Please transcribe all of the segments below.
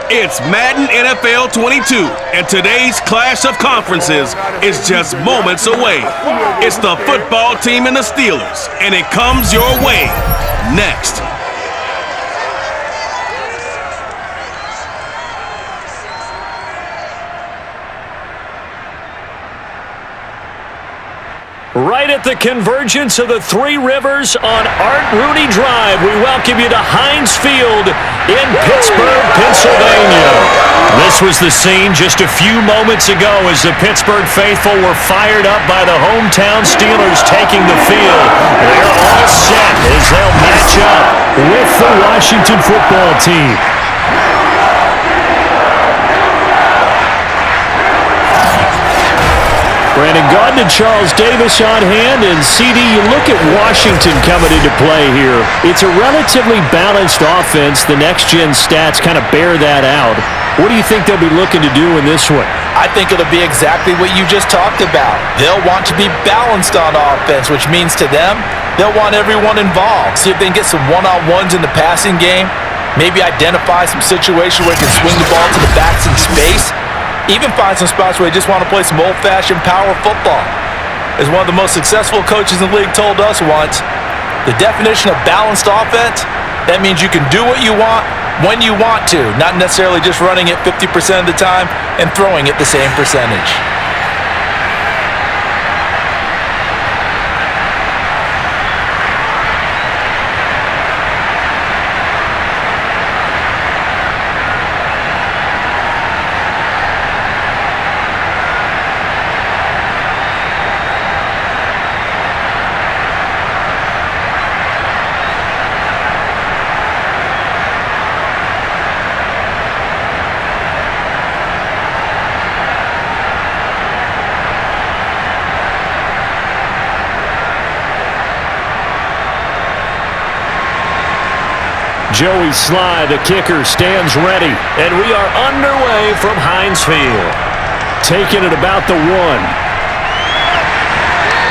It's Madden NFL 22, and today's clash of conferences is just moments away. It's the football team and the Steelers, and it comes your way next. Right at the convergence of the Three Rivers on Art Rooney Drive, we welcome you to Heinz Field in Pittsburgh, Pennsylvania. This was the scene just a few moments ago as the Pittsburgh faithful were fired up by the hometown Steelers taking the field. They're all set as they'll match up with the Washington football team. Brandon Gaudin and Charles Davis on hand, and CD, you look at Washington coming into play here. It's a relatively balanced offense. The next-gen stats kind of bear that out. What do you think they'll be looking to do in this one? I think it'll be exactly what you just talked about. They'll want to be balanced on offense, which means to them, they'll want everyone involved. See if they can get some one-on-ones in the passing game, maybe identify some situation where they can swing the ball to the backs in space. Even find some spots where they just want to play some old-fashioned power football. As one of the most successful coaches in the league told us once, the definition of balanced offense, that means you can do what you want when you want to, not necessarily just running it 50% of the time and throwing it the same percentage. Joey Sly, the kicker, stands ready, and we are underway from Heinz Field. Taking it about the 1.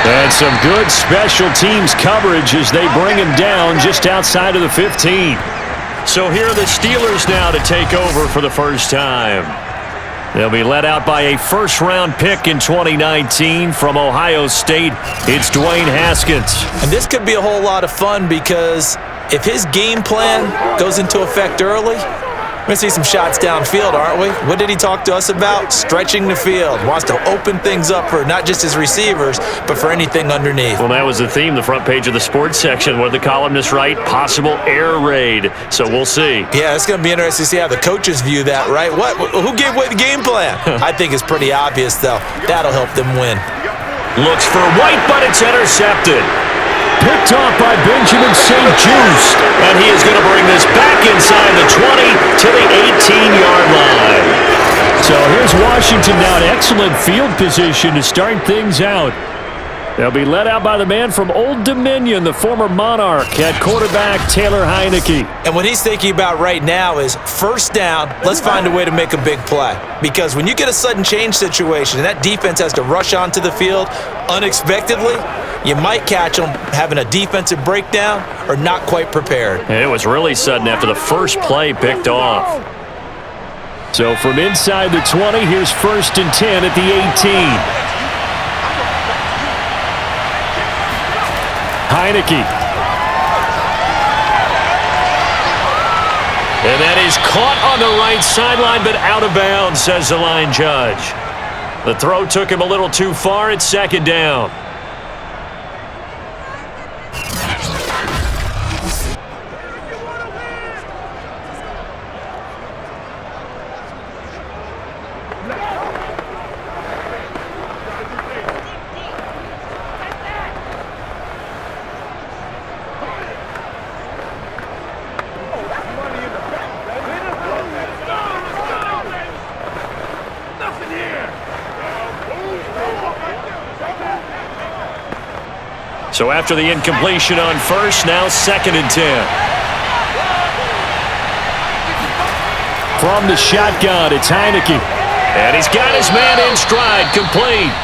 And some good special teams coverage as they bring him down just outside of the 15. So here are the Steelers now to take over for the first time. They'll be led out by a first-round pick in 2019 from Ohio State. It's Dwayne Haskins. And this could be a whole lot of fun because if his game plan goes into effect early, we're going to see some shots downfield, aren't we? What did he talk to us about? Stretching the field. Wants to open things up for not just his receivers, but for anything underneath. Well, that was the theme, the front page of the sports section. What did the columnists write? Possible air raid. So we'll see. Yeah, it's going to be interesting to see how the coaches view that, right? Who gave away the game plan? I think it's pretty obvious, though. That'll help them win. Looks for White, but it's intercepted. Picked off by Benjamin St. Juste, and he is going to bring this back inside the 20 to the 18-yard line. So here's Washington now in excellent field position to start things out. They'll be led out by the man from Old Dominion, the former Monarch, at quarterback Taylor Heineke. And what he's thinking about right now is first down, let's find a way to make a big play. Because when you get a sudden change situation and that defense has to rush onto the field unexpectedly, you might catch them having a defensive breakdown or not quite prepared. It was really sudden after the first play picked off. So from inside the 20, here's 1st and 10 at the 18. Heineke. And that is caught on the right sideline, but out of bounds, says the line judge. The throw took him a little too far. It's 2nd down. So after the incompletion on first, now 2nd and 10. From the shotgun, it's Heineke. And he's got his man in stride, complete.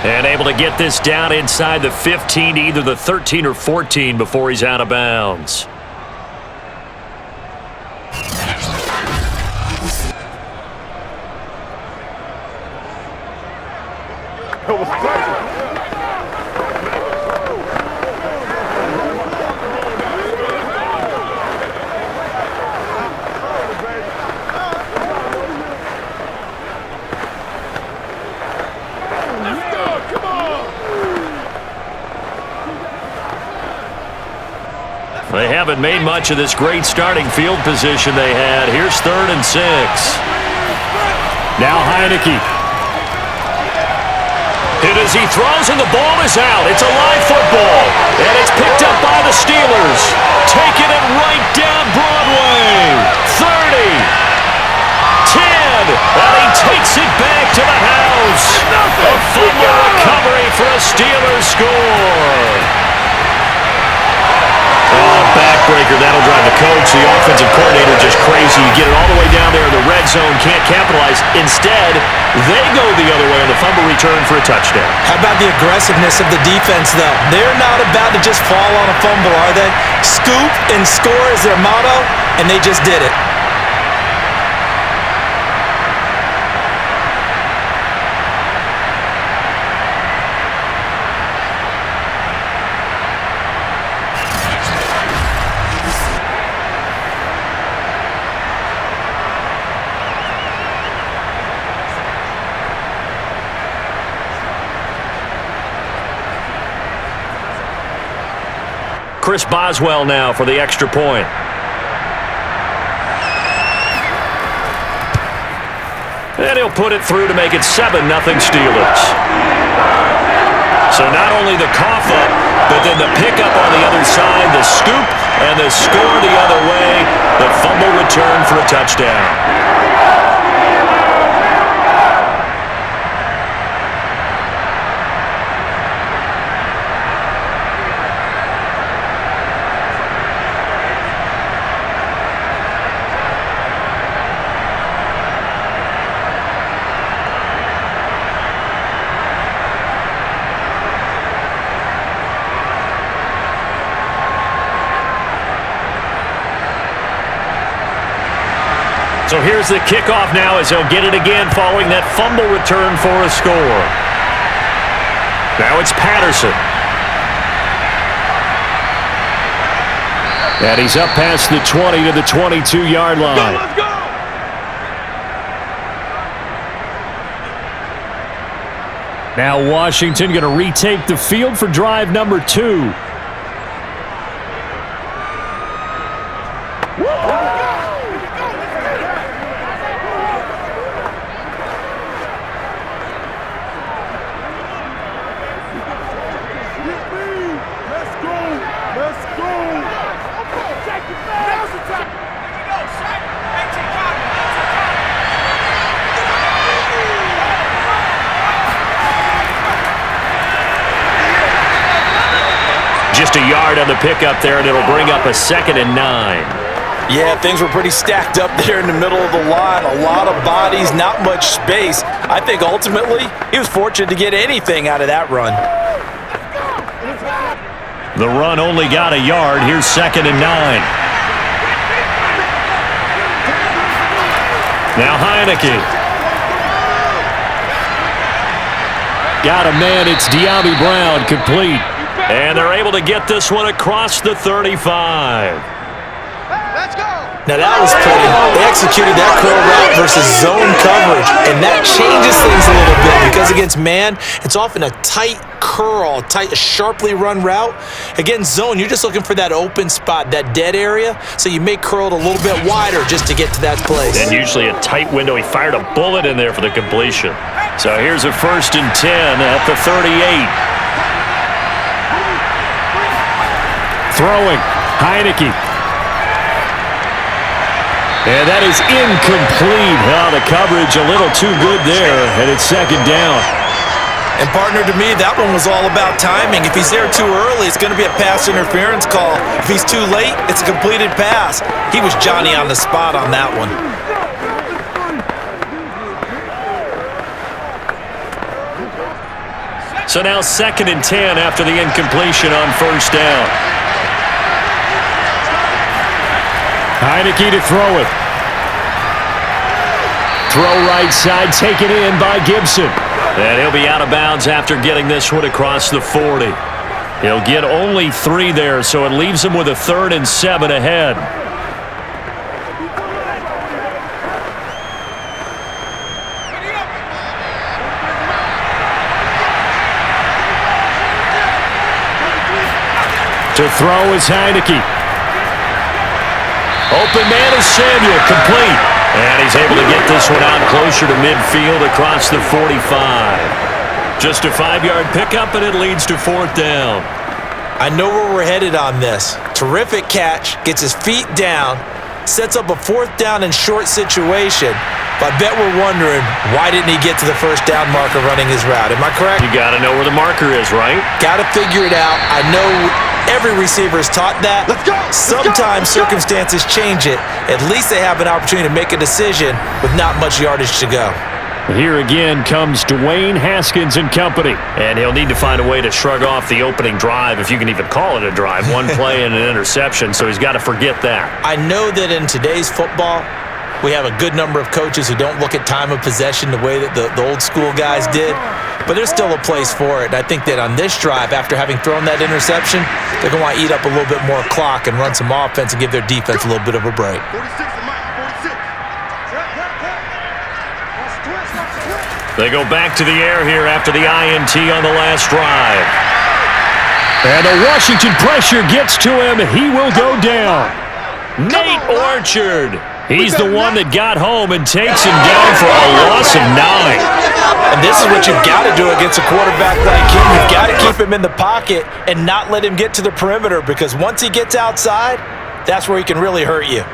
And able to get this down inside the 15 to either the 13 or 14 before he's out of bounds. They haven't made much of this great starting field position they had. Here's 3rd and 6. Now Heineke. Hit as he throws, and the ball is out. It's a live football, and it's picked up by the Steelers. Taking it right down Broadway. 30. 10. And he takes it back to the house. A fumble recovery for a Steelers score. Backbreaker, that'll drive the coach, the offensive coordinator, just crazy. You get it all the way down there in the red zone, can't capitalize. Instead, they go the other way on the fumble return for a touchdown. How about the aggressiveness of the defense, though? They're not about to just fall on a fumble, are they? Scoop and score is their motto, and they just did it. Chris Boswell now for the extra point. And he'll put it through to make it 7-0 Steelers. So not only the cough up, but then the pickup on the other side, the scoop, and the score the other way. The fumble return for a touchdown. So here's the kickoff now as he'll get it again following that fumble return for a score. Now it's Patterson. And he's up past the 20 to the 22-yard line. Let's go! Now Washington going to retake the field for drive number 2. Just a yard on the pickup there, and it'll bring up a 2nd and 9. Yeah, things were pretty stacked up there in the middle of the line. A lot of bodies, not much space. I think ultimately he was fortunate to get anything out of that run. The run only got a yard. Here's 2nd and 9. Now Heineke. Got a man. It's De'Ami Brown, complete. And they're able to get this one across the 35. Let's go. Now that was pretty. They executed that curl route versus zone coverage, and that changes things a little bit because against man, it's often a tight curl, sharply run route. Against zone, you're just looking for that open spot, that dead area, so you may curl it a little bit wider just to get to that place. And usually a tight window. He fired a bullet in there for the completion. So here's a 1st and 10 at the 38. Throwing, Heineke. And that is incomplete. Oh, the coverage a little too good there, and it's 2nd down. And partner, to me, that one was all about timing. If he's there too early, it's going to be a pass interference call. If he's too late, it's a completed pass. He was Johnny on the spot on that one. So now 2nd and 10 after the incompletion on 1st down. Heineke to throw it. Throw right side, taken in by Gibson. And he'll be out of bounds after getting this one across the 40. He'll get only 3 there, so it leaves him with a 3rd and 7 ahead. To throw is Heineke. Open man is Samuel, complete. And he's able to get this one out closer to midfield across the 45. Just a 5-yard pickup, and it leads to 4th down. I know where we're headed on this. Terrific catch, gets his feet down, sets up a 4th down and short situation. But I bet we're wondering, why didn't he get to the 1st down marker running his route? Am I correct? You got to know where the marker is, right? Got to figure it out. I know every receiver is taught that. Let's go. Sometimes circumstances change it. At least they have an opportunity to make a decision with not much yardage to go. Here again comes Dwayne, Haskins and company. And he'll need to find a way to shrug off the opening drive, if you can even call it a drive. One play and an interception, so he's got to forget that. I know that in today's football, we have a good number of coaches who don't look at time of possession the way that the old school guys did. But there's still a place for it. And I think that on this drive, after having thrown that interception, they're going to want to eat up a little bit more clock and run some offense and give their defense a little bit of a break. 46 to Mike, 46. They go back to the air here after the INT on the last drive. And the Washington pressure gets to him. He will go down. Nate Orchard. He's the one that got home and takes him down for a loss of 9. And this is what you've got to do against a quarterback like him. You've got to keep him in the pocket and not let him get to the perimeter, because once he gets outside, that's where he can really hurt you.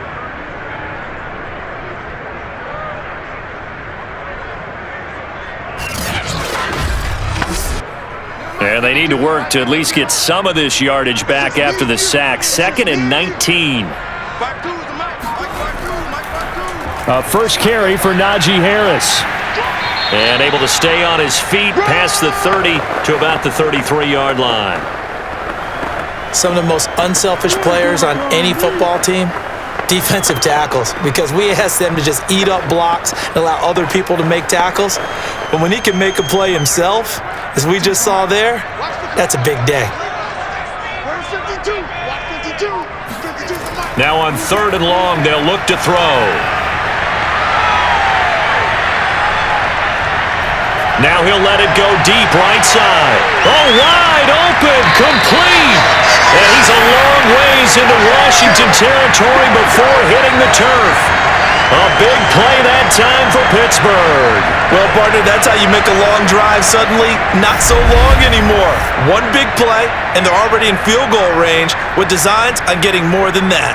And they need to work to at least get some of this yardage back after the sack. 2nd and 19. First carry for Najee Harris. And able to stay on his feet past the 30 to about the 33-yard line. Some of the most unselfish players on any football team, defensive tackles, because we ask them to just eat up blocks and allow other people to make tackles. But when he can make a play himself, as we just saw there, that's a big day. Now on 3rd and long, they'll look to throw. Now he'll let it go deep right side. Oh, wide open, complete. And he's a long ways into Washington territory before hitting the turf. A big play that time for Pittsburgh. Well, partner, that's how you make a long drive suddenly not so long anymore. One big play, and they're already in field goal range with designs on getting more than that.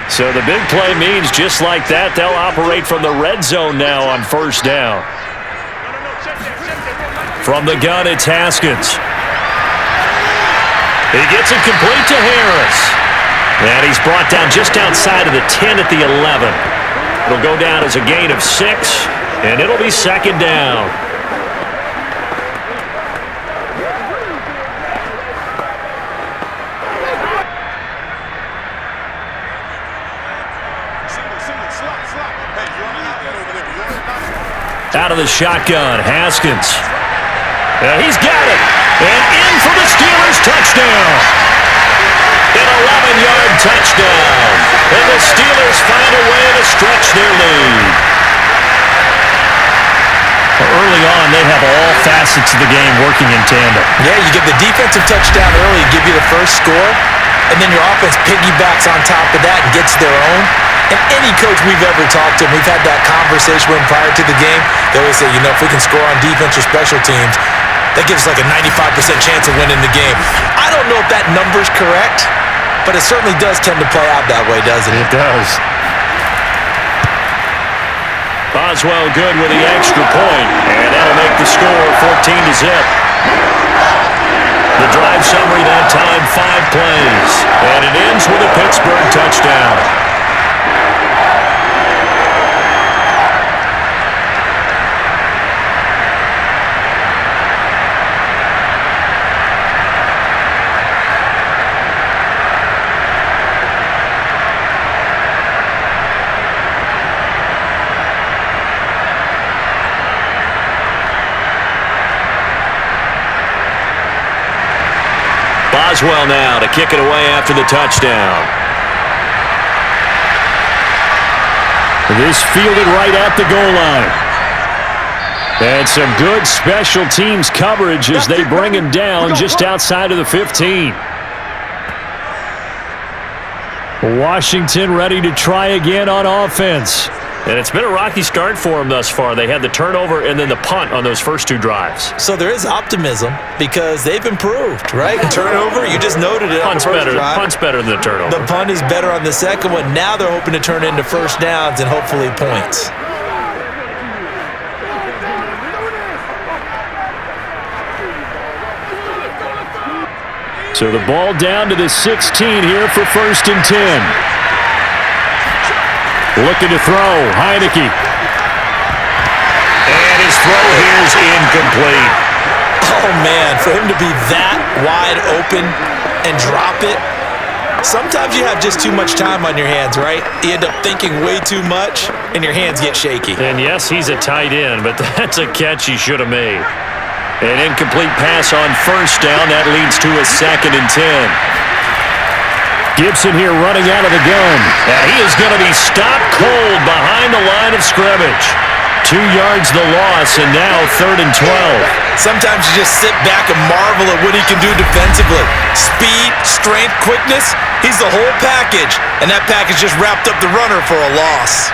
So the big play means just like that, they'll operate from the red zone now on 1st down. From the gun, it's Haskins. He gets it complete to Harris. And he's brought down just outside of the 10 at the 11. It'll go down as a gain of 6, and it'll be 2nd down. Out of the shotgun, Haskins. He's got it. And in for the Steelers' touchdown. An 11-yard touchdown. And the Steelers find a way to stretch their lead. Early on, they have all facets of the game working in tandem. Yeah, you get the defensive touchdown early, give you the first score, and then your offense piggybacks on top of that and gets their own. And any coach we've ever talked to, we've had that conversation with him prior to the game, they always say, you know, if we can score on defense or special teams, that gives like a 95% chance of winning the game. I don't know if that number's correct, but it certainly does tend to play out that way, doesn't it? It does. Boswell good with the extra point, and that'll make the score 14-0. The drive summary that time, 5 plays, and it ends with a Pittsburgh touchdown. Boswell now to kick it away after the touchdown. This fielded right at the goal line. And some good special teams coverage as they bring him down just outside of the 15. Washington ready to try again on offense. And it's been a rocky start for them thus far. They had the turnover and then the punt on those first two drives. So there is optimism because they've improved, right? Turnover, you just noted it. Punt's better. Punt's better than the turnover. The punt is better on the second one. Now they're hoping to turn it into first downs and hopefully points. So the ball down to the 16 here for 1st and 10. Looking to throw, Heineke. And his throw here is incomplete. Oh, man, for him to be that wide open and drop it, sometimes you have just too much time on your hands, right? You end up thinking way too much, and your hands get shaky. And yes, he's a tight end, but that's a catch he should have made. An incomplete pass on first down. That leads to a 2nd and 10. Gibson here running out of the gun. And he is going to be stopped cold behind the line of scrimmage. 2 yards the loss, and now 3rd and 12. Sometimes you just sit back and marvel at what he can do defensively. Speed, strength, quickness, he's the whole package. And that package just wrapped up the runner for a loss.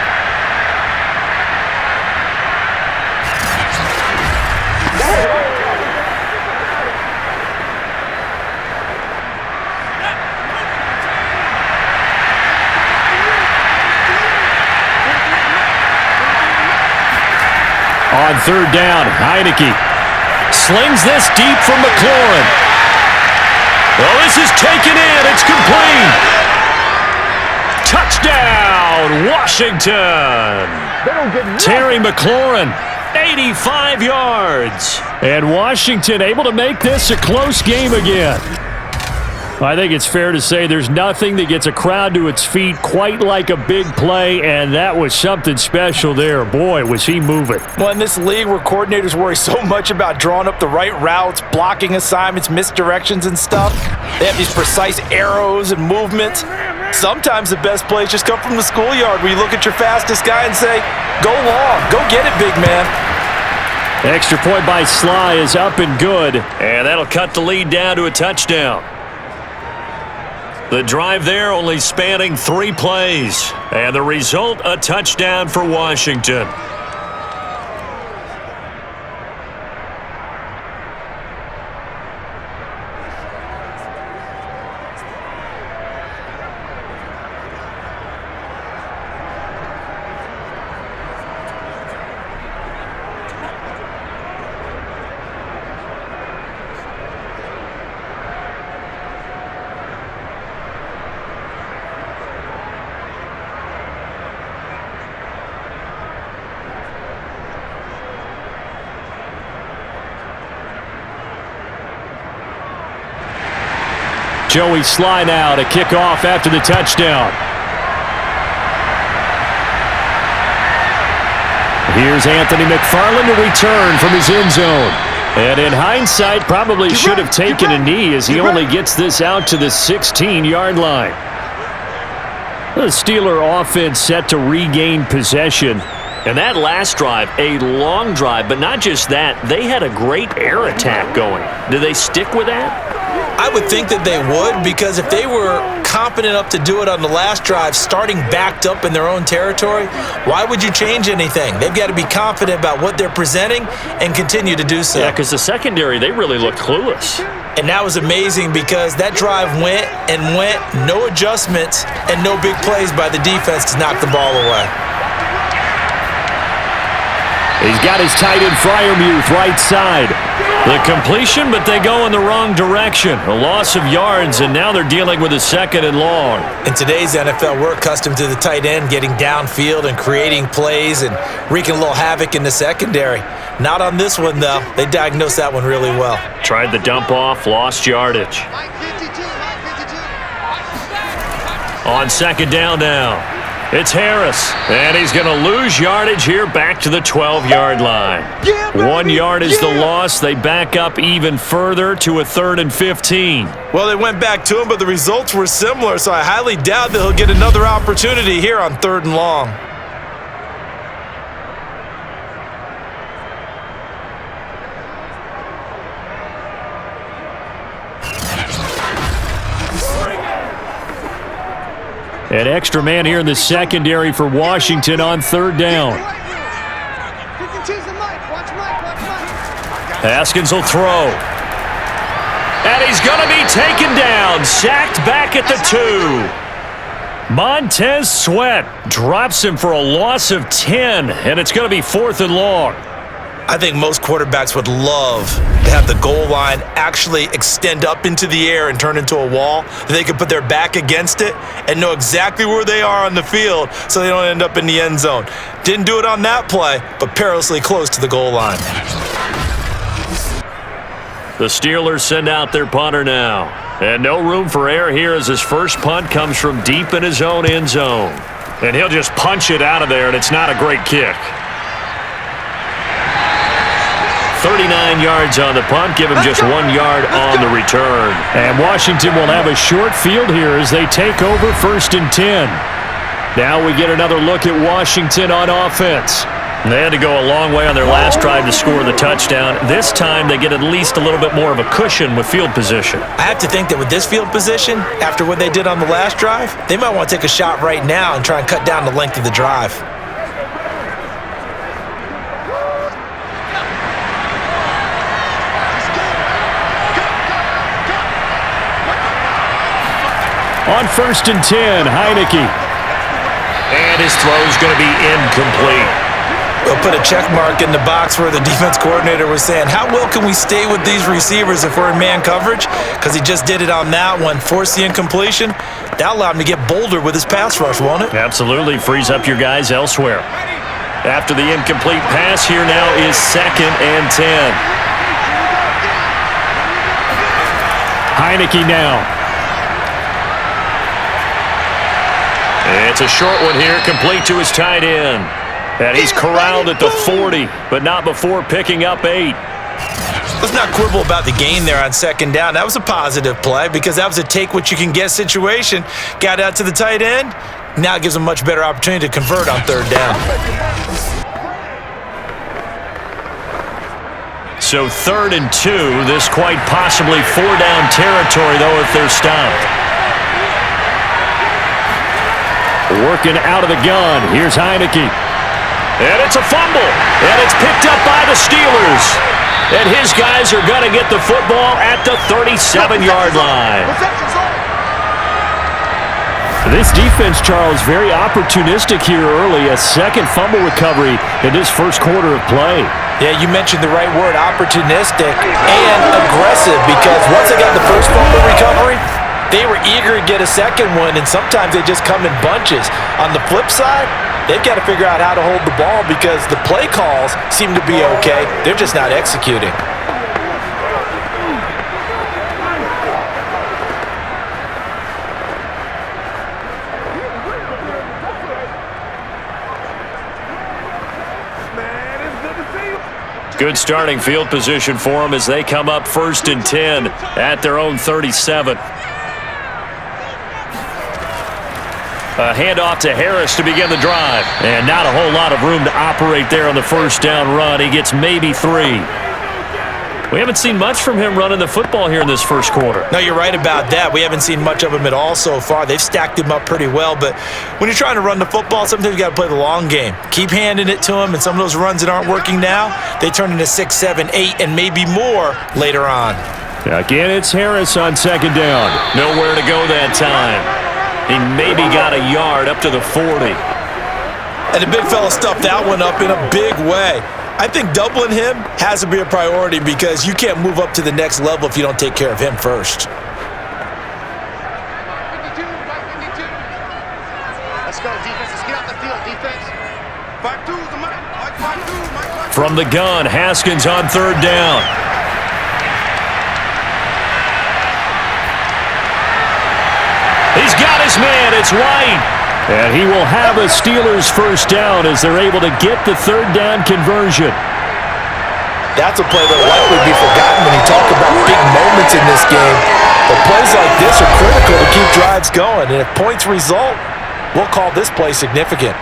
On 3rd down, Heineke slings this deep from McLaurin. Well, this is taken in. It's complete. Touchdown, Washington. Terry McLaurin, 85 yards. And Washington able to make this a close game again. I think it's fair to say there's nothing that gets a crowd to its feet quite like a big play, and that was something special there. Boy, was he moving. Well, in this league where coordinators worry so much about drawing up the right routes, blocking assignments, misdirections and stuff, they have these precise arrows and movements. Sometimes the best plays just come from the schoolyard where you look at your fastest guy and say, go long, go get it, big man. Extra point by Sly is up and good. And that'll cut the lead down to a touchdown. The drive there only spanning 3 plays. And the result, a touchdown for Washington. Joey Sly now to kick off after the touchdown. Here's Anthony McFarland to return from his end zone. And in hindsight, probably should have taken a knee as he only gets this out to the 16-yard line. The Steeler offense set to regain possession. And that last drive, a long drive, but not just that, they had a great air attack going. Do they stick with that? I would think that they would, because if they were competent enough to do it on the last drive, starting backed up in their own territory, why would you change anything? They've got to be confident about what they're presenting and continue to do so. Yeah, because the secondary, they really looked clueless. And that was amazing because that drive went and went, no adjustments and no big plays by the defense to knock the ball away. He's got his tight end Freiermuth right side. The completion, but they go in the wrong direction. A loss of yards, and now they're dealing with a 2nd and long. In today's NFL, we're accustomed to the tight end getting downfield and creating plays and wreaking a little havoc in the secondary. Not on this one, though. They diagnosed that one really well. Tried the dump off, lost yardage. On 2nd down now. It's Harris, and he's going to lose yardage here back to the 12-yard line. 1 yard is the loss. They back up even further to a 3rd and 15. Well, they went back to him, but the results were similar, so I highly doubt that he'll get another opportunity here on 3rd and long. An extra man here in the secondary for Washington on third down. Haskins will throw. And he's going to be taken down. Sacked back at the 2. Montez Sweat drops him for a loss of 10, and it's going to be 4th and long. I think most quarterbacks would love to have the goal line actually extend up into the air and turn into a wall. They could put their back against it and know exactly where they are on the field so they don't end up in the end zone. Didn't do it on that play, but perilously close to the goal line. The Steelers send out their punter now. And no room for error here as his first punt comes from deep in his own end zone. And he'll just punch it out of there, and it's not a great kick. 39 yards on the punt, give him just 1 yard on the return. And Washington will have a short field here as they take over 1st and 10. Now we get another look at Washington on offense. They had to go a long way on their last drive to score the touchdown. This time they get at least a little bit more of a cushion with field position. I have to think that with this field position, after what they did on the last drive, they might want to take a shot right now and try and cut down the length of the drive. On 1st and 10, Heineke. And his throw's going to be incomplete. We'll put a check mark in the box where the defense coordinator was saying, how well can we stay with these receivers if we're in man coverage? Because he just did it on that one, forced the incompletion. That allowed him to get bolder with his pass rush, won't it? Absolutely, frees up your guys elsewhere. After the incomplete pass, here now is 2nd and 10. Heineke now. It's a short one here, complete to his tight end. And he's corralled at the 40, but not before picking up 8. Let's not quibble about the gain there on 2nd down. That was a positive play because that was a take-what-you-can-get situation. Got out to the tight end. Now it gives him a much better opportunity to convert on 3rd down. So 3rd and 2, this quite possibly 4-down territory, though, if they're stopped. Working out of the gun. Here's Heineke. And it's a fumble. And it's picked up by the Steelers. And his guys are going to get the football at the 37-yard line. This defense, Charles, very opportunistic here early. A second fumble recovery in this first quarter of play. Yeah, you mentioned the right word, opportunistic and aggressive, because once they got the first fumble recovery, they were eager to get a second one, and sometimes they just come in bunches. On the flip side, they've got to figure out how to hold the ball because the play calls seem to be okay. They're just not executing. Good starting field position for them as they come up 1st and 10 at their own 37. A handoff to Harris to begin the drive. And not a whole lot of room to operate there on the 1st down run. He gets maybe 3. We haven't seen much from him running the football here in this first quarter. No, you're right about that. We haven't seen much of him at all so far. They've stacked him up pretty well, but when you're trying to run the football, sometimes you got to play the long game. Keep handing it to him, and some of those runs that aren't working now, they turn into 6, 7, 8, and maybe more later on. Again, it's Harris on 2nd down. Nowhere to go that time. He maybe got a yard up to the 40. And the big fella stuffed that one up in a big way. I think doubling him has to be a priority because you can't move up to the next level if you don't take care of him first. 52, let's go, defense. Let's get out the field, defense. 5-2, the Mike. 5-2, Mike. From the gun, Haskins on 3rd down. He's got his man. It's White. And he will have a Steelers 1st down as they're able to get the 3rd down conversion. That's a play that White would be forgotten when you talk about big moments in this game. But plays like this are critical to keep drives going. And if points result, we'll call this play significant.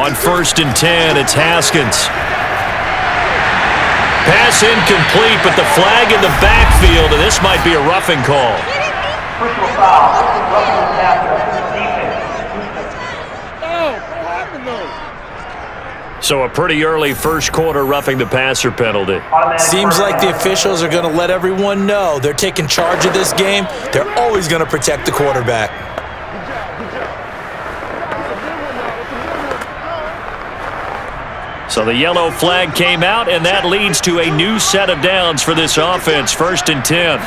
On 1st and 10, it's Haskins. Pass incomplete, but the flag in the backfield, and this might be a roughing call. Personal foul. Roughing the passer. So a pretty early first quarter roughing the passer penalty. Seems like the officials are going to let everyone know they're taking charge of this game. They're always going to protect the quarterback. So the yellow flag came out, and that leads to a new set of downs for this offense. 1st and 10.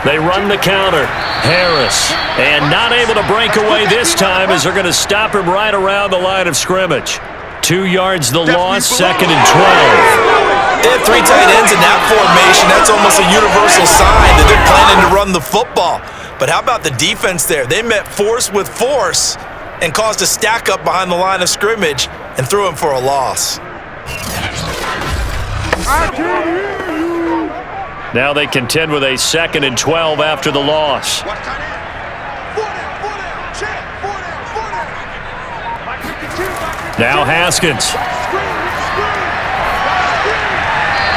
They run the counter. Harris. And not able to break away this time as they're going to stop him right around the line of scrimmage. 2 yards the loss, 2nd and 12. They have 3 tight ends in that formation. That's almost a universal sign that they're planning to run the football. But how about the defense there? They met force with force and caused a stack up behind the line of scrimmage and threw him for a loss. Now they contend with a 2nd and 12 after the loss. Now Haskins.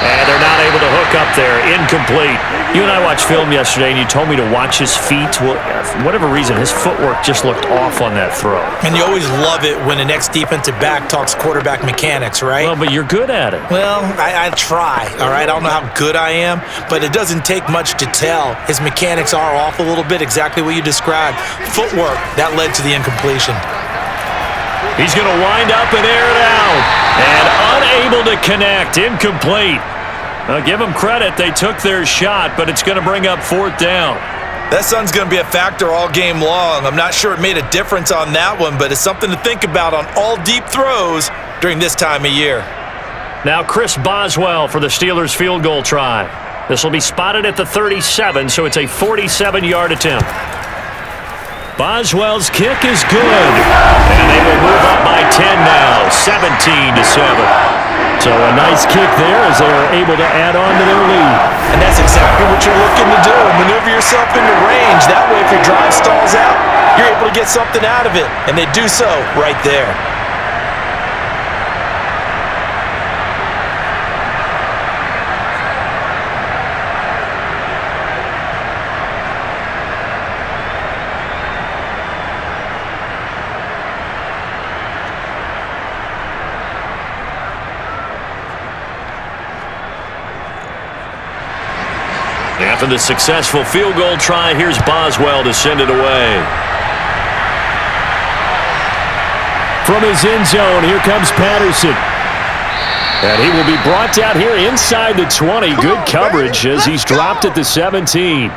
And they're not able to hook up there. Incomplete. You and I watched film yesterday, and you told me to watch his feet. Well, for whatever reason, his footwork just looked off on that throw. And you always love it when the next defensive back talks quarterback mechanics, right? Well, but you're good at it. Well, I try, all right? I don't know how good I am, but it doesn't take much to tell. His mechanics are off a little bit, exactly what you described. Footwork, that led to the incompletion. He's going to wind up and air it out. And unable to connect. Incomplete. Now, give them credit. They took their shot, but it's going to bring up 4th down. That sun's going to be a factor all game long. I'm not sure it made a difference on that one, but it's something to think about on all deep throws during this time of year. Now Chris Boswell for the Steelers field goal try. This will be spotted at the 37, so it's a 47-yard attempt. Boswell's kick is good. And they will move up by 10 now, 17-7. So a nice kick there as they are able to add on to their lead. And that's exactly what you're looking to do. Maneuver yourself into range. That way, if your drive stalls out, you're able to get something out of it. And they do so right there. After the successful field goal try, here's Boswell to send it away. From his end zone, here comes Patterson. And he will be brought down here inside the 20. Good coverage as he's dropped at the 17.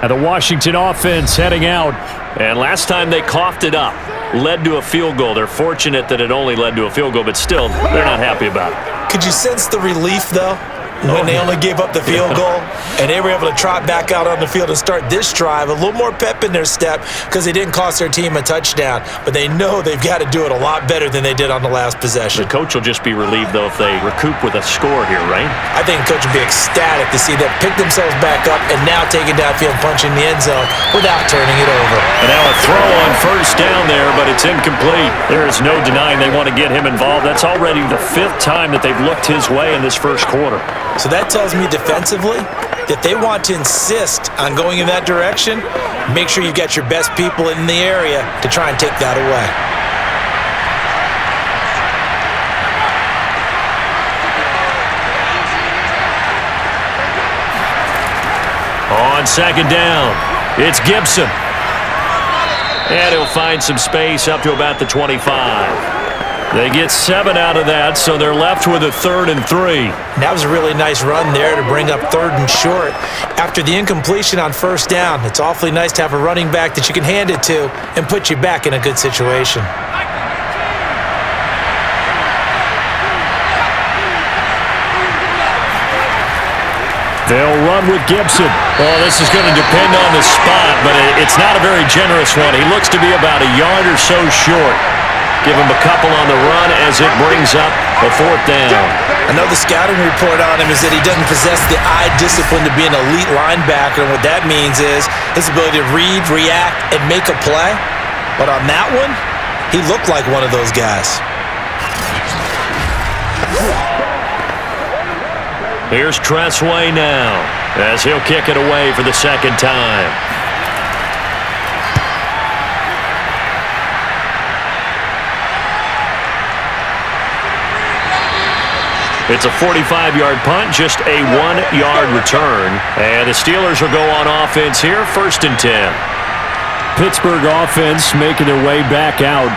And the Washington offense heading out. And last time they coughed it up, led to a field goal. They're fortunate that it only led to a field goal, but still, they're not happy about it. Could you sense the relief, though? When they only gave up the field goal and they were able to trot back out on the field and start this drive, a little more pep in their step because they didn't cost their team a touchdown. But they know they've got to do it a lot better than they did on the last possession. The coach will just be relieved, though, if they recoup with a score here, right? I think the coach will be ecstatic to see them pick themselves back up and now take it downfield, punching the end zone without turning it over. And now a throw on 1st down there, but it's incomplete. There is no denying they want to get him involved. That's already the 5th time that they've looked his way in this first quarter. So that tells me defensively that they want to insist on going in that direction. Make sure you've got your best people in the area to try and take that away. On 2nd down, it's Gibson. And he'll find some space up to about the 25. They get 7 out of that, so they're left with a 3rd and 3. That was a really nice run there to bring up 3rd and short. After the incompletion on 1st down, it's awfully nice to have a running back that you can hand it to and put you back in a good situation. They'll run with Gibson. Oh, this is going to depend on the spot, but it's not a very generous one. He looks to be about a yard or so short. Give him a couple on the run as it brings up a 4th down. I know the scouting report on him is that he doesn't possess the eye discipline to be an elite linebacker. And what that means is his ability to read, react, and make a play. But on that one, he looked like one of those guys. Here's Tressway now, as he'll kick it away for the second time. It's a 45-yard punt, just a 1-yard return. And the Steelers will go on offense here, 1st and 10. Pittsburgh offense making their way back out.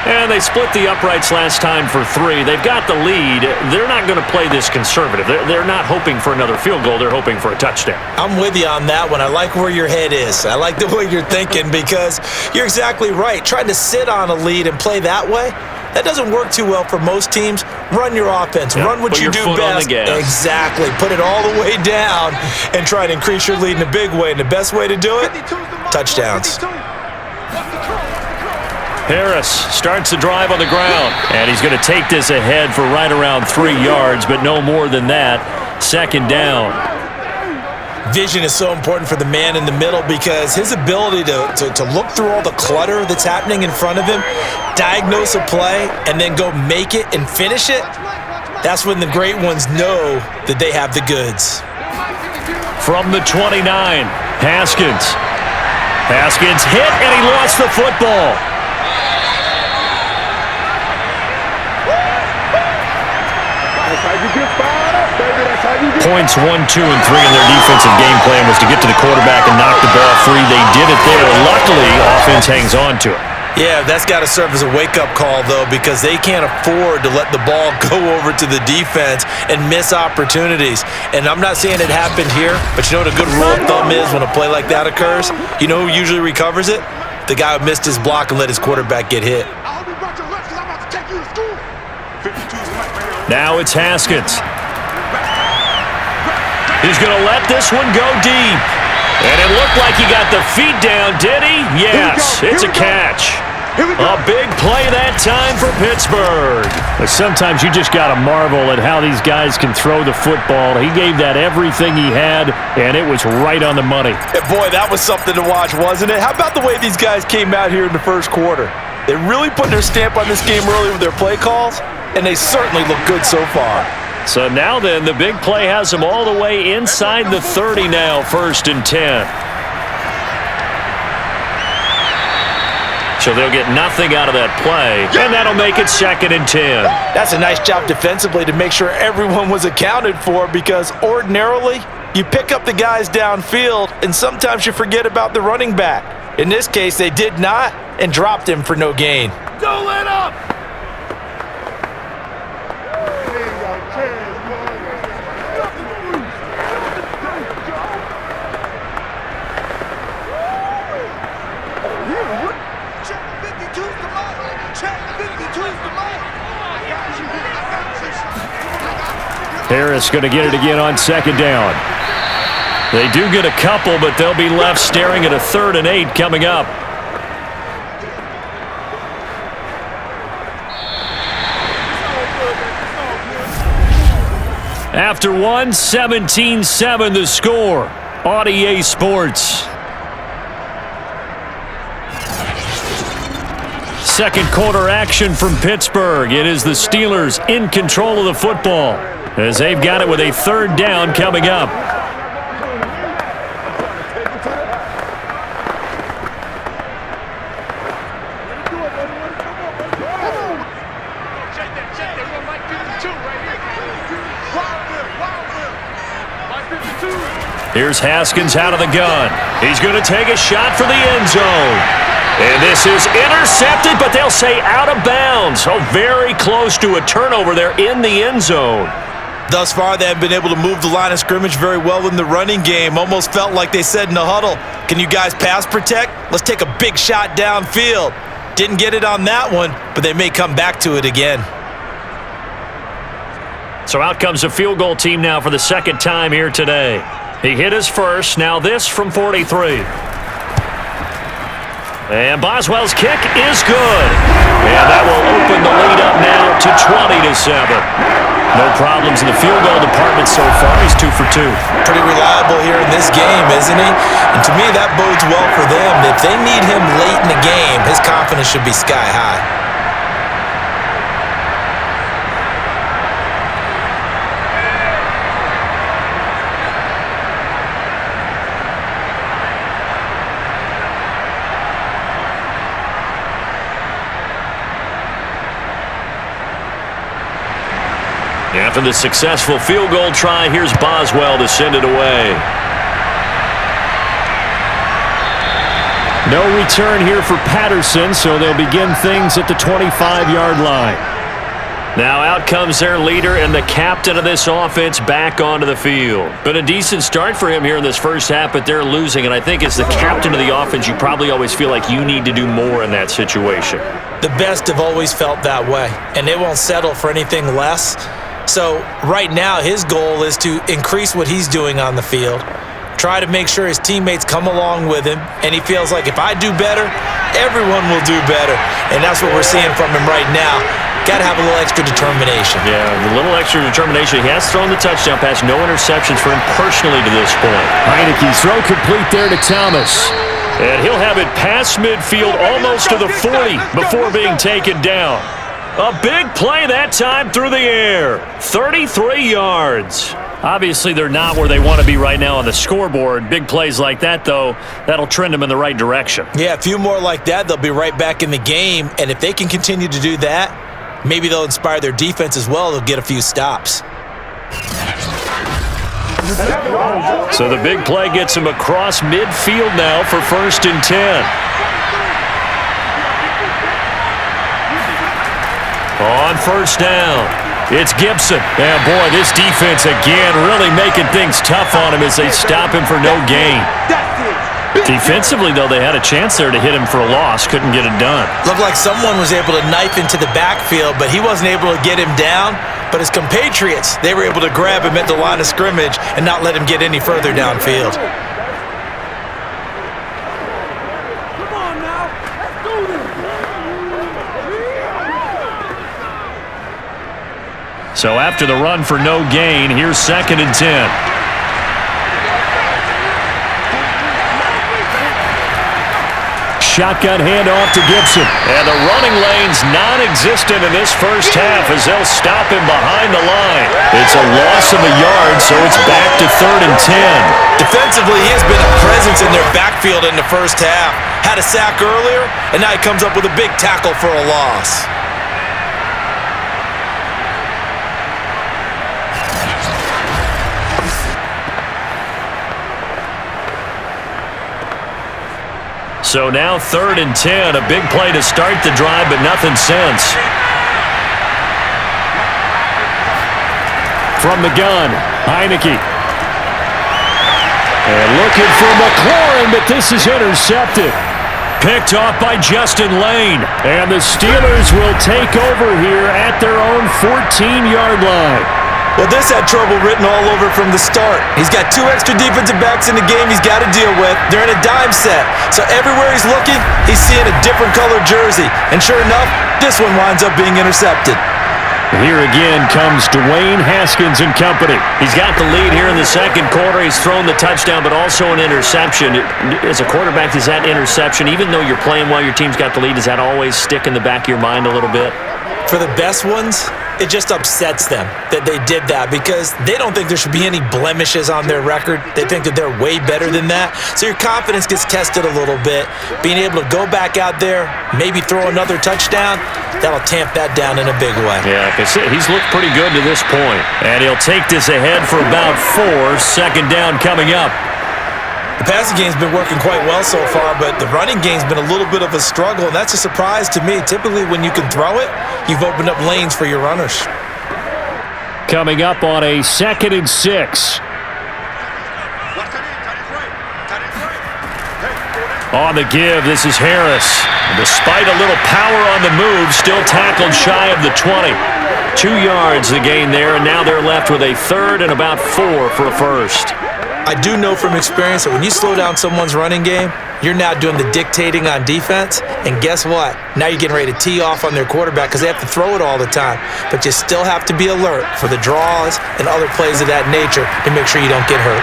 And they split the uprights last time for 3. They've got the lead. They're not going to play this conservative. They're not hoping for another field goal. They're hoping for a touchdown. I'm with you on that one. I like where your head is. I like the way you're thinking because you're exactly right. Trying to sit on a lead and play that way, that doesn't work too well for most teams. Run your offense. Run what you do best. Exactly. Put it all the way down and try to increase your lead in a big way. And the best way to do it, touchdowns. Harris starts the drive on the ground, and he's going to take this ahead for right around 3 yards, but no more than that. 2nd down. Vision is so important for the man in the middle because his ability to look through all the clutter that's happening in front of him, diagnose a play, and then go make it and finish it, that's when the great ones know that they have the goods. From the 29, Haskins. Haskins hit, and he lost the football. Points 1, 2, and 3 in their defensive game plan was to get to the quarterback and knock the ball free. They did it there. Luckily, offense hangs on to it. Yeah, that's got to serve as a wake-up call, though, because they can't afford to let the ball go over to the defense and miss opportunities. And I'm not saying it happened here, but you know what a good rule of thumb is when a play like that occurs? You know who usually recovers it? The guy who missed his block and let his quarterback get hit. Now it's Haskins. He's going to let this one go deep. And it looked like he got the feet down, did he? Yes, it's a catch. A big play that time for Pittsburgh. But sometimes you just got to marvel at how these guys can throw the football. He gave that everything he had, and it was right on the money. And boy, that was something to watch, wasn't it? How about the way these guys came out here in the first quarter? They really put their stamp on this game early with their play calls, and they certainly look good so far. So now then, the big play has them all the way inside the 30 now, 1st and 10. So they'll get nothing out of that play, and that'll make it 2nd and 10. That's a nice job defensively to make sure everyone was accounted for because ordinarily you pick up the guys downfield and sometimes you forget about the running back. In this case, they did not and dropped him for no gain. Don't let up! Harris going to get it again on 2nd down. They do get a couple, but they'll be left staring at a 3rd and 8 coming up. After one, 17-7 the score on EA Sports. Second quarter action from Pittsburgh. It is the Steelers in control of the football as they've got it with a 3rd down coming up. Here's Haskins out of the gun. He's going to take a shot for the end zone. And this is intercepted, but they'll say out of bounds. So very close to a turnover there in the end zone. Thus far, they have been able to move the line of scrimmage very well in the running game. Almost felt like they said in the huddle, can you guys pass protect? Let's take a big shot downfield. Didn't get it on that one, but they may come back to it again. So out comes the field goal team now for the 2nd time here today. He hit his first. Now this from 43. And Boswell's kick is good. And that will open the lead up now to 20-7. No problems in the field goal department so far. He's 2 for 2. Pretty reliable here in this game, isn't he? And to me, that bodes well for them. If they need him late in the game, his confidence should be sky high. After the successful field goal try, here's Boswell to send it away. No return here for Patterson, so they'll begin things at the 25-yard line. Now out comes their leader and the captain of this offense back onto the field. Been a decent start for him here in this first half, but they're losing. And I think as the captain of the offense, you probably always feel like you need to do more in that situation. The best have always felt that way, and they won't settle for anything less. So right now, his goal is to increase what he's doing on the field, try to make sure his teammates come along with him, and he feels like if I do better, everyone will do better. And that's what we're seeing from him right now. Got to have a little extra determination. Yeah, a little extra determination. He has thrown the touchdown pass, no interceptions for him personally to this point. Heineke's throw complete there to Thomas. And he'll have it past midfield almost to the 40 before being taken down. A big play that time through the air. 33 yards. Obviously, they're not where they want to be right now on the scoreboard. Big plays like that, though, that'll trend them in the right direction. Yeah, a few more like that, they'll be right back in the game. And if they can continue to do that, maybe they'll inspire their defense as well. They'll get a few stops. So the big play gets him across midfield now for 1st and 10. On 1st down, it's Gibson. And boy, this defense again really making things tough on him as they stop him for no gain. Defensively, though, they had a chance there to hit him for a loss. Couldn't get it done. Looked like someone was able to knife into the backfield, but he wasn't able to get him down. But his compatriots, they were able to grab him at the line of scrimmage and not let him get any further downfield. So after the run for no gain, here's 2nd and 10. Shotgun handoff to Gibson. And the running lane's non-existent in this first half as they'll stop him behind the line. It's a loss of a yard, so it's back to 3rd and 10. Defensively, he has been a presence in their backfield in the first half. Had a sack earlier, and now he comes up with a big tackle for a loss. So now 3rd and 10, a big play to start the drive, but nothing since. From the gun, Heineke. And looking for McLaurin, but this is intercepted. Picked off by Justin Lane. And the Steelers will take over here at their own 14-yard line. Well, this had trouble written all over from the start. He's got 2 extra defensive backs in the game he's got to deal with. They're in a dime set. So everywhere he's looking, he's seeing a different color jersey. And sure enough, this one winds up being intercepted. Here again comes Dwayne, Haskins and company. He's got the lead here in the second quarter. He's thrown the touchdown, but also an interception. As a quarterback, is that interception, even though you're playing while your team's got the lead, does that always stick in the back of your mind a little bit? For the best ones, it just upsets them that they did that because they don't think there should be any blemishes on their record. They think that they're way better than that. So your confidence gets tested a little bit. Being able to go back out there, maybe throw another touchdown, that'll tamp that down in a big way. Yeah, he's looked pretty good to this point. And he'll take this ahead for about 4. 2nd down coming up. The passing game's been working quite well so far, but the running game's been a little bit of a struggle, and that's a surprise to me. Typically, when you can throw it, you've opened up lanes for your runners. Coming up on a 2nd and 6. On the give, this is Harris. Despite a little power on the move, still tackled shy of the 20. 2 yards the gain there, and now they're left with a 3rd and about 4 for a first. I do know from experience that when you slow down someone's running game, you're now doing the dictating on defense, and guess what? Now you're getting ready to tee off on their quarterback because they have to throw it all the time. But you still have to be alert for the draws and other plays of that nature to make sure you don't get hurt.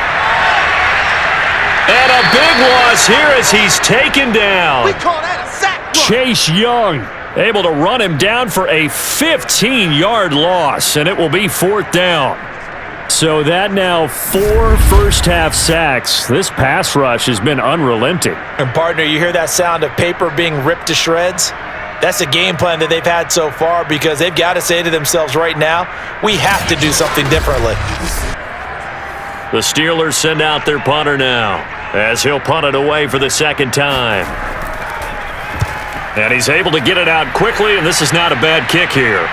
And a big loss here as he's taken down. We call that a sack. Chase Young able to run him down for a 15-yard loss, and it will be 4th down. So that now 4 first-half sacks. This pass rush has been unrelenting. And, partner, you hear that sound of paper being ripped to shreds? That's a game plan that they've had so far because they've got to say to themselves right now, we have to do something differently. The Steelers send out their punter now as he'll punt it away for the 2nd time. And he's able to get it out quickly, and this is not a bad kick here.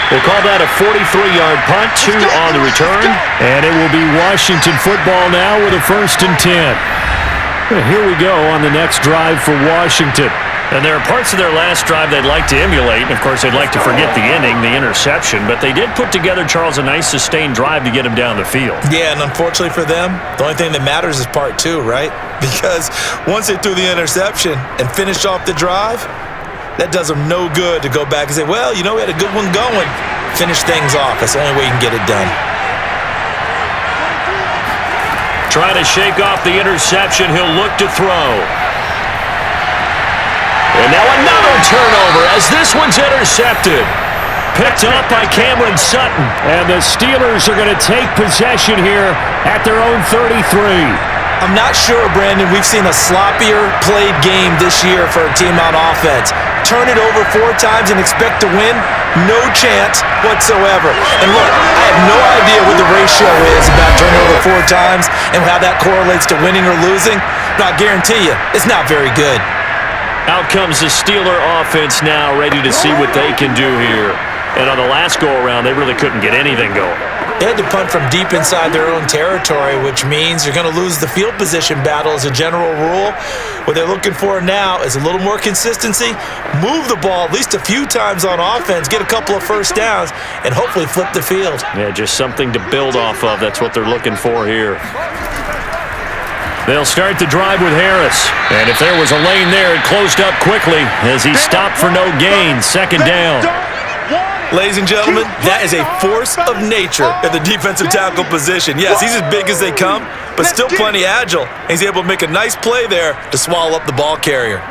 We'll call that a 43-yard punt, 2 on the return. And it will be Washington football now with a 1st and 10. And here we go on the next drive for Washington. And there are parts of their last drive they'd like to emulate. And, of course, they'd like to forget the ending, the interception. But they did put together, Charles, a nice sustained drive to get him down the field. Yeah, and unfortunately for them, the only thing that matters is part 2, right? Because once they threw the interception and finished off the drive, that does them no good to go back and say, well, you know, we had a good one going. Finish things off. That's the only way you can get it done. Trying to shake off the interception. He'll look to throw. And now another turnover as this one's intercepted. Picked up by Cameron Sutton. And the Steelers are going to take possession here at their own 33. I'm not sure, Brandon, we've seen a sloppier played game this year for a team on offense. Turn it over 4 times and expect to win? No chance whatsoever. And look, I have no idea what the ratio is about turning over 4 times and how that correlates to winning or losing, but I guarantee you, it's not very good. Out comes the Steeler offense now, ready to see what they can do here. And on the last go-around, they really couldn't get anything going. They had to punt from deep inside their own territory, which means you're going to lose the field position battle as a general rule. What they're looking for now is a little more consistency, move the ball at least a few times on offense, get a couple of first downs, and hopefully flip the field. Yeah, just something to build off of. That's what they're looking for here. They'll start the drive with Harris. And if there was a lane there, it closed up quickly as he stopped for no gain. 2nd down. Ladies and gentlemen, that is a force of nature at the defensive tackle position. Yes, he's as big as they come, but still plenty agile. He's able to make a nice play there to swallow up the ball carrier.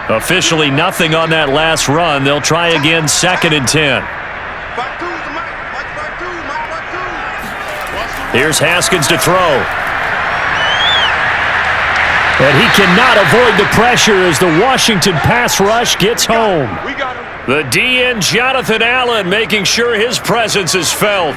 Officially nothing on that last run. They'll try again, 2nd and 10. Here's Haskins to throw. And he cannot avoid the pressure as the Washington pass rush gets home. The DN, Jonathan Allen, making sure his presence is felt.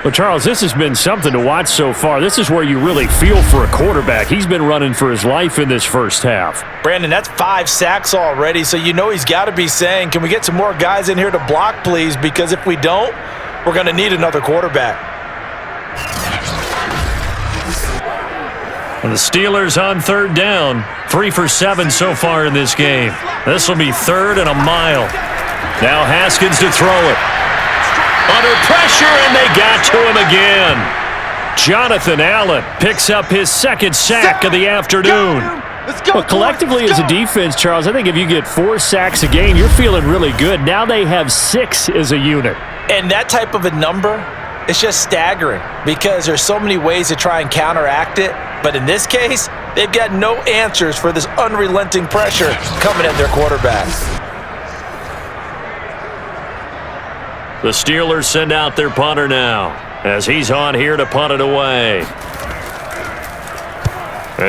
Well, Charles, this has been something to watch so far. This is where you really feel for a quarterback. He's been running for his life in this first half. Brandon, that's 5 sacks already, so you know he's got to be saying, can we get some more guys in here to block, please? Because if we don't, we're going to need another quarterback. And the Steelers on 3rd down. 3 for 7 so far in this game. This will be 3rd and a mile. Now Haskins to throw it. Under pressure, and they got to him again. Jonathan Allen picks up his 2nd sack of the afternoon. Well, collectively as a defense, Charles, I think if you get 4 sacks a game, you're feeling really good. Now they have 6 as a unit. And that type of a number, it's just staggering because there's so many ways to try and counteract it. But in this case, they've got no answers for this unrelenting pressure coming at their quarterback. The Steelers send out their punter now as he's on here to punt it away.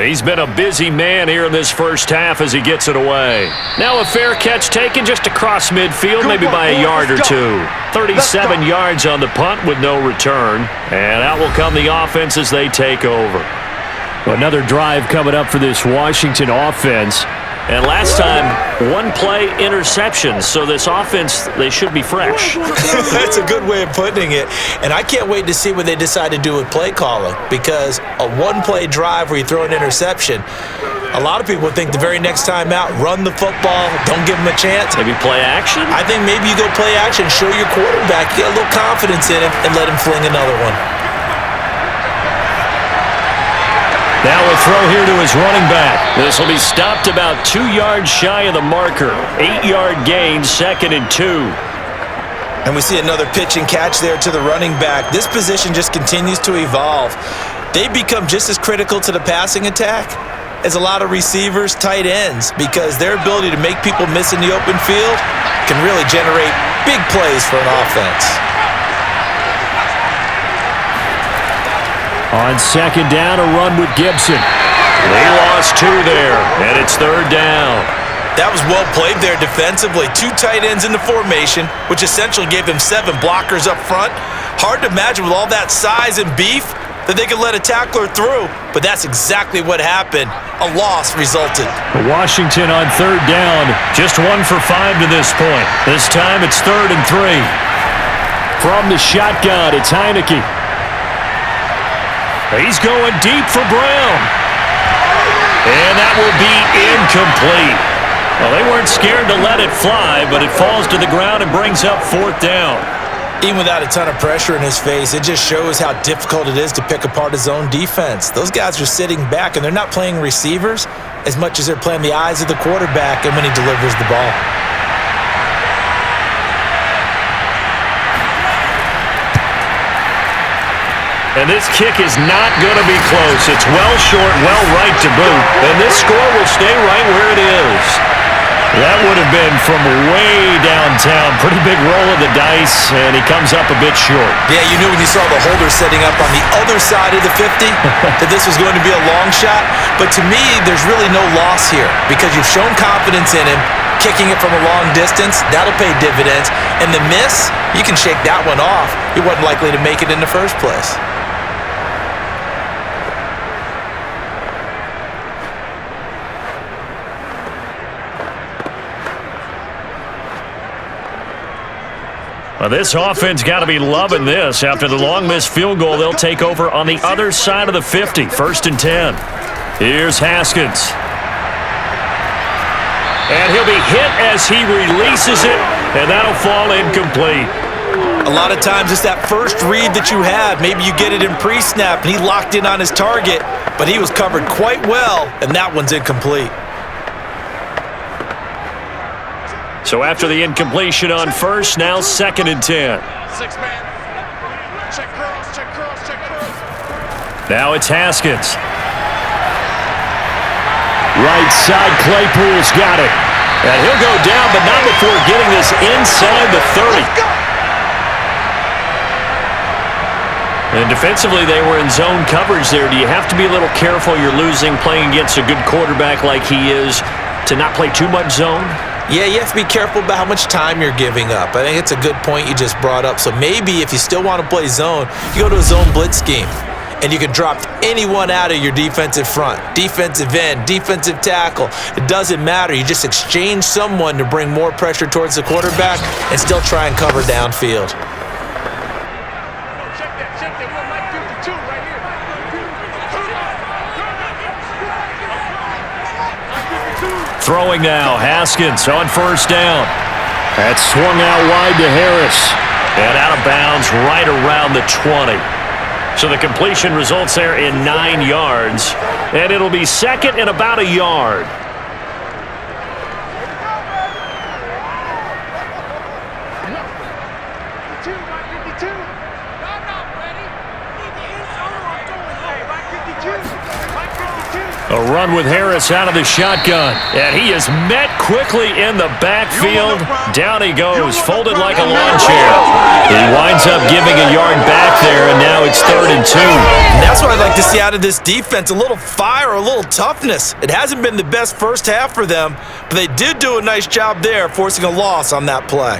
He's been a busy man here in this first half as he gets it away. Now a fair catch taken just across midfield, maybe by a yard or 2. 37 yards on the punt with no return. And out will come the offense as they take over. Another drive coming up for this Washington offense. And last time, one-play interception. So this offense, they should be fresh. That's a good way of putting it. And I can't wait to see what they decide to do with play calling, because a one-play drive where you throw an interception, a lot of people think the very next time out, run the football, don't give them a chance. Maybe play action? I think maybe you go play action, show your quarterback, get a little confidence in him, and let him fling another one. Now a throw here to his running back. This will be stopped about 2 yards shy of the marker. 8-yard gain, 2nd and 2. And we see another pitch and catch there to the running back. This position just continues to evolve. They become just as critical to the passing attack as a lot of receivers, tight ends, because their ability to make people miss in the open field can really generate big plays for an offense. On 2nd down, a run with Gibson. They lost 2 there, and it's 3rd down. That was well played there defensively. 2 tight ends in the formation, which essentially gave them 7 blockers up front. Hard to imagine with all that size and beef that they could let a tackler through, but that's exactly what happened. A loss resulted. Washington on 3rd down, just 1 for 5 to this point. This time it's 3rd and 3. From the shotgun, it's Heineke. He's going deep for Brown. And that will be incomplete. Well, they weren't scared to let it fly, but it falls to the ground and brings up 4th down. Even without a ton of pressure in his face, it just shows how difficult it is to pick apart his own defense. Those guys are sitting back, and they're not playing receivers as much as they're playing the eyes of the quarterback and when he delivers the ball. And this kick is not going to be close. It's well short, well right to boot. And this score will stay right where it is. That would have been from way downtown. Pretty big roll of the dice, and he comes up a bit short. Yeah, you knew when you saw the holder setting up on the other side of the 50 that this was going to be a long shot. But to me, there's really no loss here because you've shown confidence in him. Kicking it from a long distance, that'll pay dividends. And the miss, you can shake that one off. He wasn't likely to make it in the first place. Well, this offense got to be loving this. After the long missed field goal, they'll take over on the other side of the 50, 1st and 10. Here's Haskins. And he'll be hit as he releases it, and that'll fall incomplete. A lot of times it's that first read that you have. Maybe you get it in pre-snap, and he locked in on his target, but he was covered quite well, and that one's incomplete. So after the incompletion on 1st, now 2nd and 10. 6-man. Check curls, check curls, check curls. Now it's Haskins. Right side, Claypool's got it. And he'll go down, but not before getting this inside the 30. And defensively, they were in zone coverage there. Do you have to be a little careful you're losing playing against a good quarterback like he is to not play too much zone? Yeah, you have to be careful about how much time you're giving up. I think it's a good point you just brought up. So maybe if you still want to play zone, you go to a zone blitz scheme. And you can drop anyone out of your defensive front, defensive end, defensive tackle. It doesn't matter. You just exchange someone to bring more pressure towards the quarterback and still try and cover downfield. Check that. We're Mike 52 right here. Throwing now, Haskins on 1st down. That's swung out wide to Harris. And out of bounds right around the 20. So the completion results there in 9 yards. And it'll be 2nd and about a yard. A run with Harris out of the shotgun. And he is met quickly in the backfield. Down he goes, folded like a lawn chair. He winds up giving a yard back there, and now it's 3rd and 2. And that's what I'd like to see out of this defense, a little fire, a little toughness. It hasn't been the best first half for them, but they did do a nice job there, forcing a loss on that play.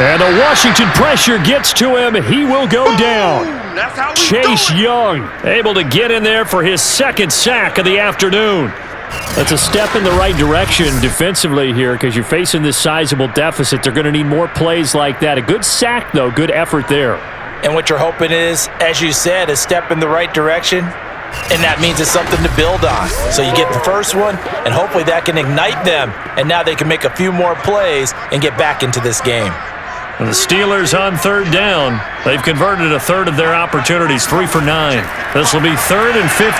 And the Washington pressure gets to him. He will go down. Chase Young able to get in there for his second sack of the afternoon. That's a step in the right direction defensively here because you're facing this sizable deficit. They're going to need more plays like that. A good sack, though. Good effort there. And what you're hoping is, as you said, a step in the right direction. And that means it's something to build on. So you get the first one, and hopefully that can ignite them. And now they can make a few more plays and get back into this game. And the Steelers on third down. They've converted a third of their opportunities, 3 for 9. This will be 3rd and 15.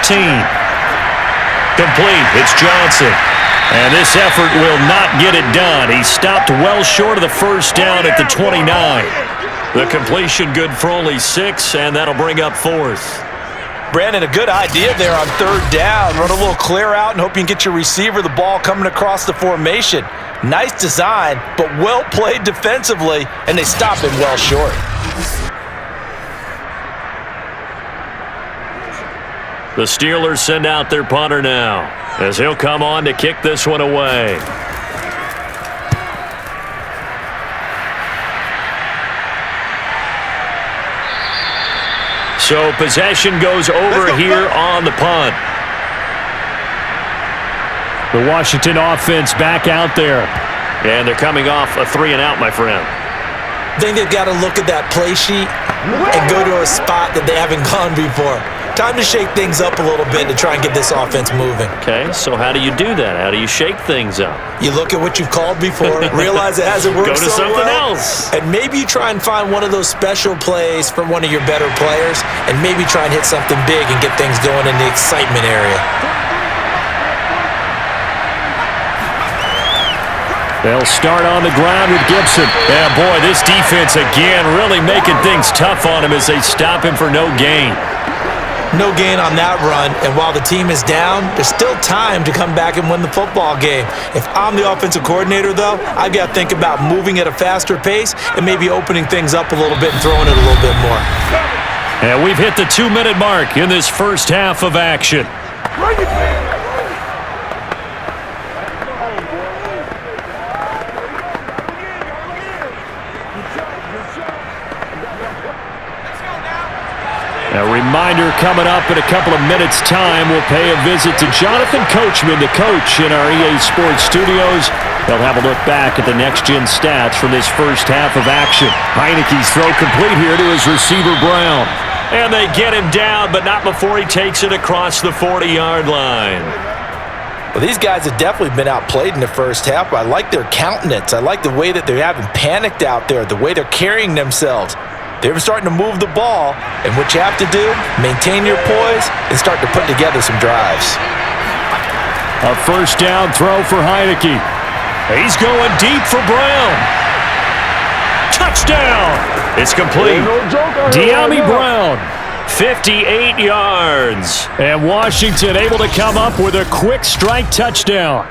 Complete. It's Johnson. And this effort will not get it done. He stopped well short of the first down at the 29. The completion good for only 6, and that'll bring up 4th. Brandon, a good idea there on third down. Run a little clear out and hope you can get your receiver the ball coming across the formation. Nice design, but well played defensively, and they stop him well short. The Steelers send out their punter now, as he'll come on to kick this one away. So possession goes over here on the punt. The Washington offense back out there. And they're coming off a 3-and-out, my friend. I think they've got to look at that play sheet and go to a spot that they haven't gone before. Time to shake things up a little bit to try and get this offense moving. Okay, so how do you do that? How do you shake things up? You look at what you've called before, realize it hasn't worked Go to so something well, else. and maybe you try and find one of those special plays from one of your better players, and maybe try and hit something big and get things going in the excitement area. They'll start on the ground with Gibson. Yeah, boy, this defense again really making things tough on him as they stop him for no gain. No gain on that run, and while the team is down, there's still time to come back and win the football game. If I'm the offensive coordinator, though, I've got to think about moving at a faster pace and maybe opening things up a little bit and throwing it a little bit more. And we've hit the 2-minute mark in this first half of action. A reminder coming up in a couple of minutes' time. We'll pay a visit to Jonathan Coachman, the coach in our EA Sports studios. They'll have a look back at the next-gen stats from this first half of action. Heineke's throw complete here to his receiver, Brown. And they get him down, but not before he takes it across the 40-yard line. Well, these guys have definitely been outplayed in the first half, but I like their countenance. I like the way that they haven't panicked out there, the way they're carrying themselves. They're starting to move the ball, and what you have to do, maintain your poise and start to put together some drives. A first down throw for Heineke. He's going deep for Brown. Touchdown! It's complete. De'Ami Brown. 58 yards. And Washington able to come up with a quick strike touchdown.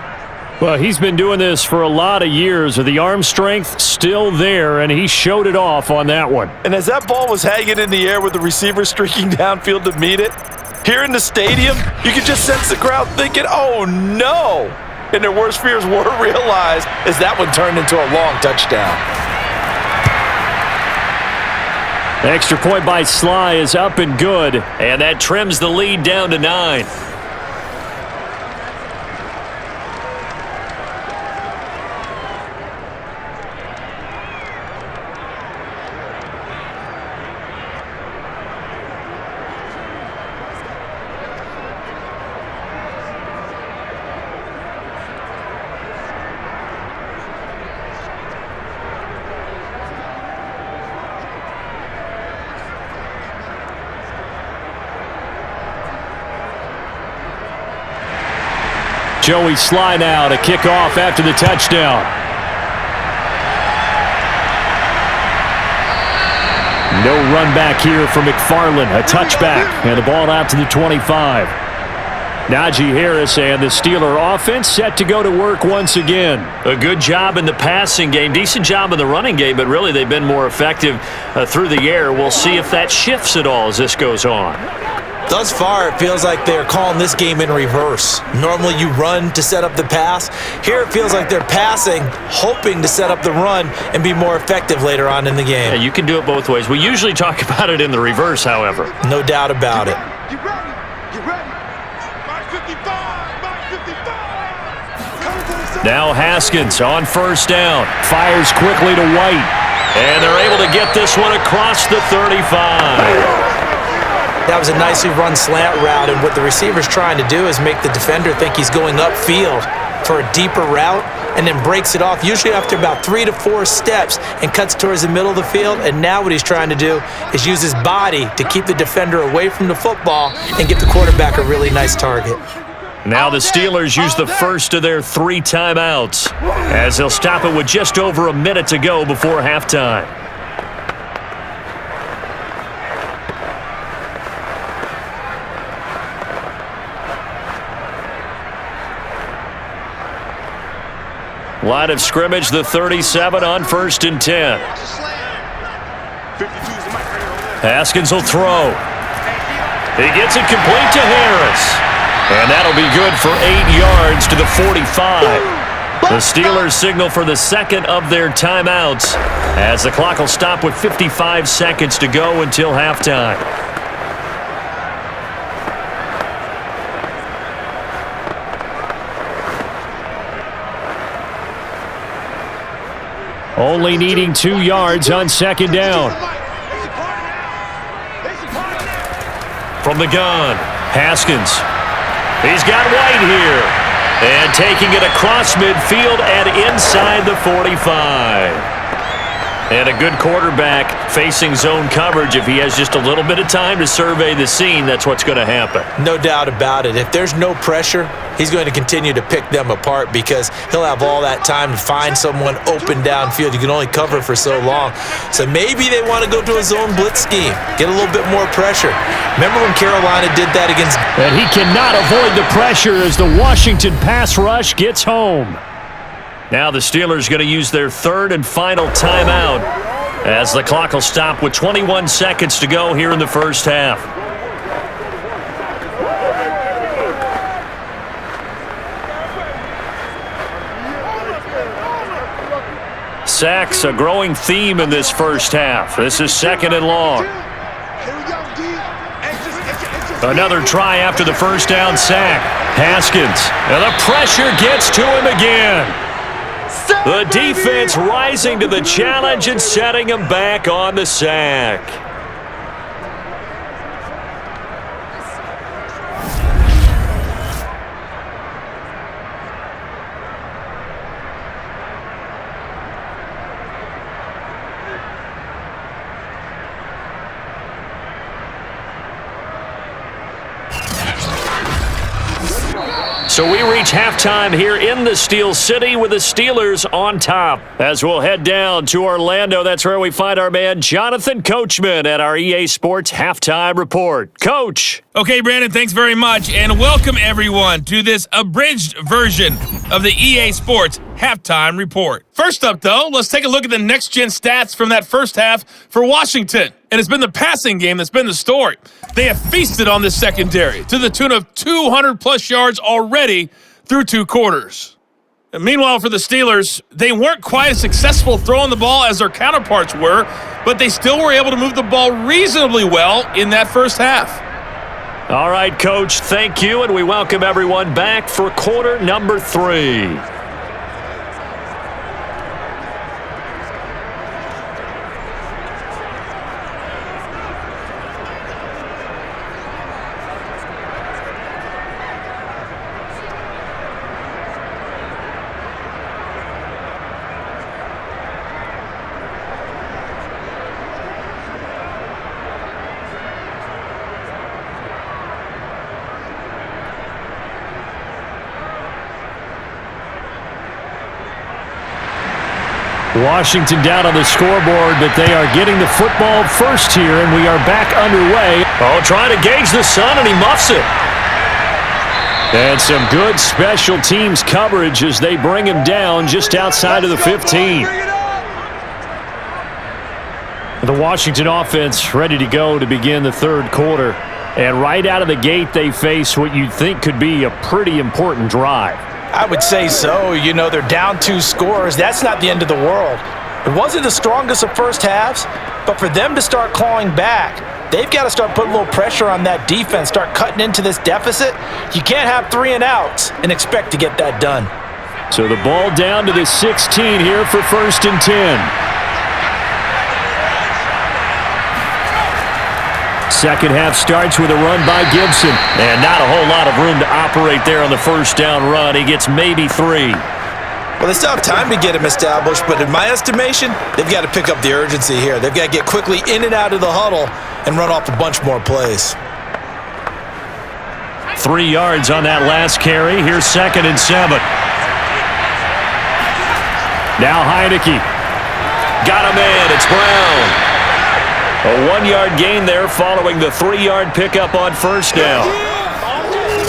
Well, he's been doing this for a lot of years with the arm strength still there, and he showed it off on that one. And as that ball was hanging in the air with the receiver streaking downfield to meet it, here in the stadium, you could just sense the crowd thinking, oh no! And their worst fears were realized as that one turned into a long touchdown. The extra point by Sly is up and good. And that trims the lead down to 9. Joey Sly now to kick off after the touchdown. No run back here for McFarland. A touchback, and the ball out to the 25. Najee Harris and the Steeler offense set to go to work once again. A good job in the passing game, decent job in the running game, but really they've been more effective through the air. We'll see if that shifts at all as this goes on. Thus far, it feels like they're calling this game in reverse. Normally you run to set up the pass. Here it feels like they're passing, hoping to set up the run and be more effective later on in the game. Yeah, you can do it both ways. We usually talk about it in the reverse, however. No doubt about it. Get ready. Get ready. Mark 55. Mark 55. Coming to the center. Now Haskins on first down. Fires quickly to White. And they're able to get this one across the 35. That was a nicely run slant route, and what the receiver's trying to do is make the defender think he's going upfield for a deeper route and then breaks it off, usually after about 3 to 4 steps, and cuts towards the middle of the field. And now what he's trying to do is use his body to keep the defender away from the football and give the quarterback a really nice target. Now the Steelers use the first of their 3 timeouts as they'll stop it with just over a minute to go before halftime. Line of scrimmage, the 37 on 1st and 10. Haskins will throw. He gets it complete to Harris. And that'll be good for 8 yards to the 45. The Steelers signal for the second of their timeouts as the clock will stop with 55 seconds to go until halftime. Only needing 2 yards on second down. From the gun, Haskins. He's got White here. And taking it across midfield and inside the 45. And a good quarterback facing zone coverage. If he has just a little bit of time to survey the scene, that's what's going to happen. No doubt about it. If there's no pressure, he's going to continue to pick them apart because he'll have all that time to find someone open downfield. You can only cover for so long. So maybe they want to go to a zone blitz scheme, get a little bit more pressure. Remember when Carolina did that against... And he cannot avoid the pressure as the Washington pass rush gets home. Now the Steelers going to use their third and final timeout as the clock will stop with 21 seconds to go here in the first half. Sacks, a growing theme in this first half. This is 2nd and long. Another try after the first down sack. Haskins, and the pressure gets to him again. The defense rising to the challenge and setting him back on the sack. So we reach halftime here in the Steel City with the Steelers on top. As we'll head down to Orlando, that's where we find our man Jonathan Coachman at our EA Sports Halftime Report. Coach. Okay, Brandon, thanks very much, and welcome everyone to this abridged version of the EA Sports Halftime Report. First up, though, let's take a look at the next-gen stats from that first half for Washington. And it's been the passing game that's been the story. They have feasted on this secondary to the tune of 200-plus yards already through 2 quarters. And meanwhile, for the Steelers, they weren't quite as successful throwing the ball as their counterparts were, but they still were able to move the ball reasonably well in that first half. All right, Coach, thank you, and we welcome everyone back for quarter number 3. Washington down on the scoreboard, but they are getting the football first here, and we are back underway. Oh, trying to gauge the sun, and he muffs it. And some good special teams coverage as they bring him down just outside of the 15. The Washington offense ready to go to begin the third quarter. And right out of the gate, they face what you'd think could be a pretty important drive. I would say so. You know, they're down 2 scores. That's not the end of the world. It wasn't the strongest of first halves, but for them to start clawing back, they've got to start putting a little pressure on that defense, start cutting into this deficit. You can't have 3 and outs and expect to get that done. So the ball down to the 16 here for 1st and 10. Second half starts with a run by Gibson. And not a whole lot of room to operate there on the first down run. He gets maybe 3. Well, they still have time to get him established, but in my estimation, they've got to pick up the urgency here. They've got to get quickly in and out of the huddle and run off a bunch more plays. 3 yards on that last carry. Here's 2nd and 7. Now Heineke. Got a man. It's Brown. A 1-yard gain there following the 3-yard pickup on first down.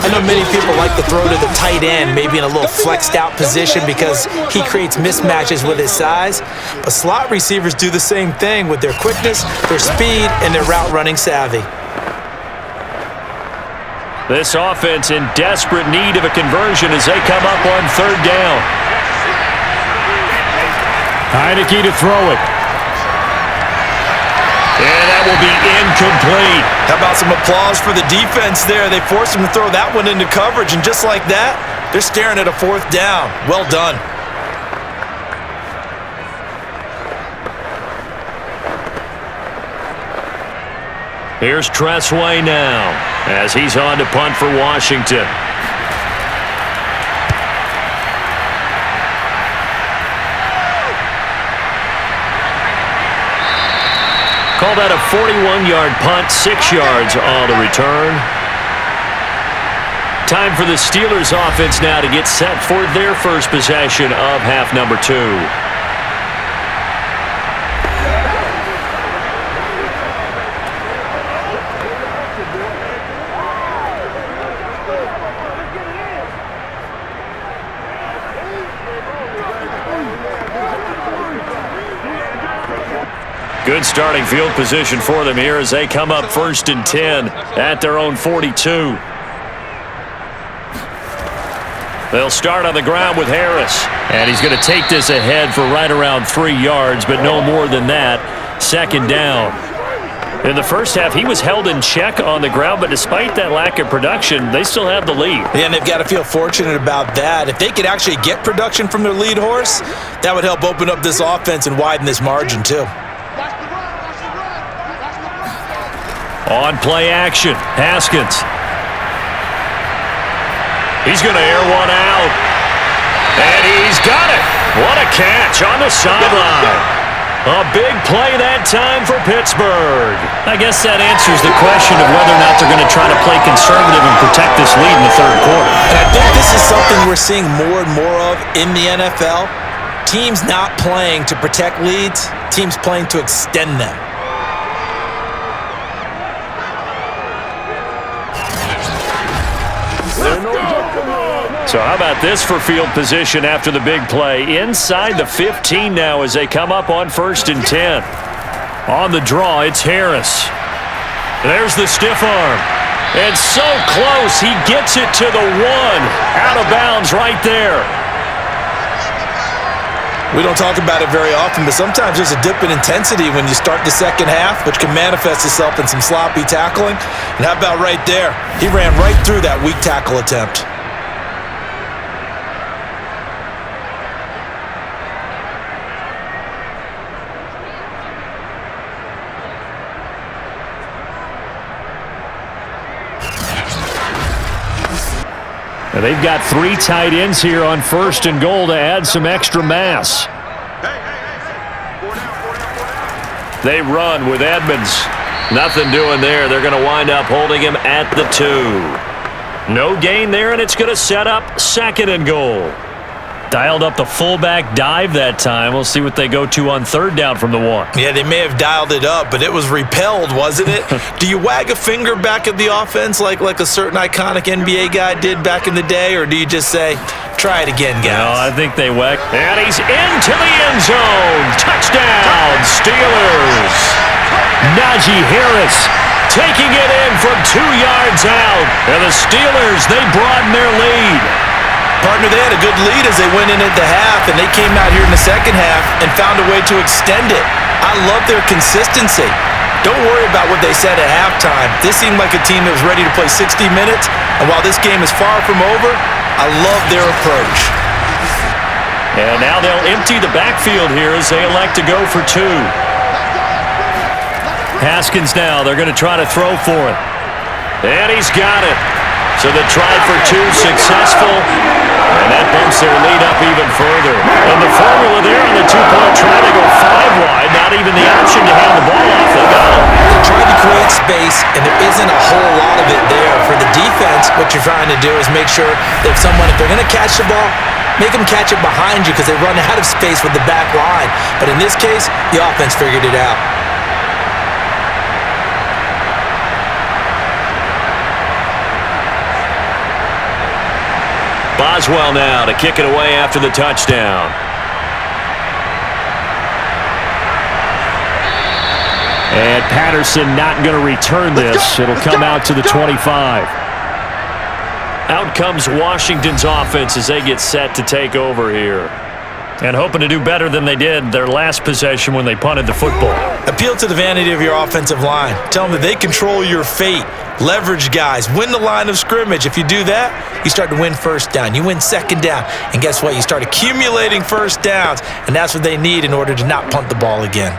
I know many people like to throw to the tight end, maybe in a little flexed out position because he creates mismatches with his size. But slot receivers do the same thing with their quickness, their speed, and their route running savvy. This offense in desperate need of a conversion as they come up on 3rd down. Heineke to throw it. And that will be incomplete. How about some applause for the defense there? They forced him to throw that one into coverage, and just like that, they're staring at a 4th down. Well done. Here's Tressway now as he's on to punt for Washington. Call that a 41-yard punt, 6 yards on the return. Time for the Steelers offense now to get set for their first possession of half number 2. Good starting field position for them here as they come up 1st and 10 at their own 42. They'll start on the ground with Harris. And he's going to take this ahead for right around 3 yards, but no more than that. 2nd down. In the first half, he was held in check on the ground, but despite that lack of production, they still have the lead. Yeah, and they've got to feel fortunate about that. If they could actually get production from their lead horse, that would help open up this offense and widen this margin too. On play action, Haskins. He's going to air one out. And he's got it. What a catch on the sideline. A big play that time for Pittsburgh. I guess that answers the question of whether or not they're going to try to play conservative and protect this lead in the 3rd quarter. And I think this is something we're seeing more and more of in the NFL. Teams not playing to protect leads, teams playing to extend them. So how about this for field position after the big play? Inside the 15 now as they come up on 1st and 10. On the draw, it's Harris. There's the stiff arm. And so close, he gets it to the 1. Out of bounds right there. We don't talk about it very often, but sometimes there's a dip in intensity when you start the second half, which can manifest itself in some sloppy tackling. And how about right there? He ran right through that weak tackle attempt. And they've got 3 tight ends here on 1st and goal to add some extra mass. They run with Edmonds. Nothing doing there. They're going to wind up holding him at the 2. No gain there, and it's going to set up 2nd and goal. Dialed up the fullback dive that time. We'll see what they go to on 3rd down from the 1. Yeah, they may have dialed it up, but it was repelled, wasn't it? Do you wag a finger back at the offense like a certain iconic NBA guy did back in the day, or do you just say, try it again, guys? No, I think they whack. And he's into the end zone. Touchdown, Steelers. Najee Harris taking it in from 2 yards out. And the Steelers, they broaden their lead. Partner, they had a good lead as they went in at the half, and they came out here in the second half and found a way to extend it. I love their consistency. Don't worry about what they said at halftime. This seemed like a team that was ready to play 60 minutes, and while this game is far from over, I love their approach. And now they'll empty the backfield here as they elect to go for 2. Haskins now, they're going to try to throw for it. And he's got it. So the try for 2 successful, and that bumps their lead up even further. And the formula there on the 2-point try to go 5 wide, not even the option to hand the ball off. They got it. They're trying to create space, and there isn't a whole lot of it there. For the defense, what you're trying to do is make sure that if they're going to catch the ball, make them catch it behind you because they run out of space with the back line. But in this case, the offense figured it out. Boswell now to kick it away after the touchdown. And Patterson not going to return this. It'll come out to the 25. Out comes Washington's offense as they get set to take over here. And hoping to do better than they did their last possession when they punted the football. Appeal to the vanity of your offensive line. Tell them that they control your fate. Leverage guys. Win the line of scrimmage. If you do that, you start to win first down. You win second down. And guess what? You start accumulating first downs. And that's what they need in order to not punt the ball again.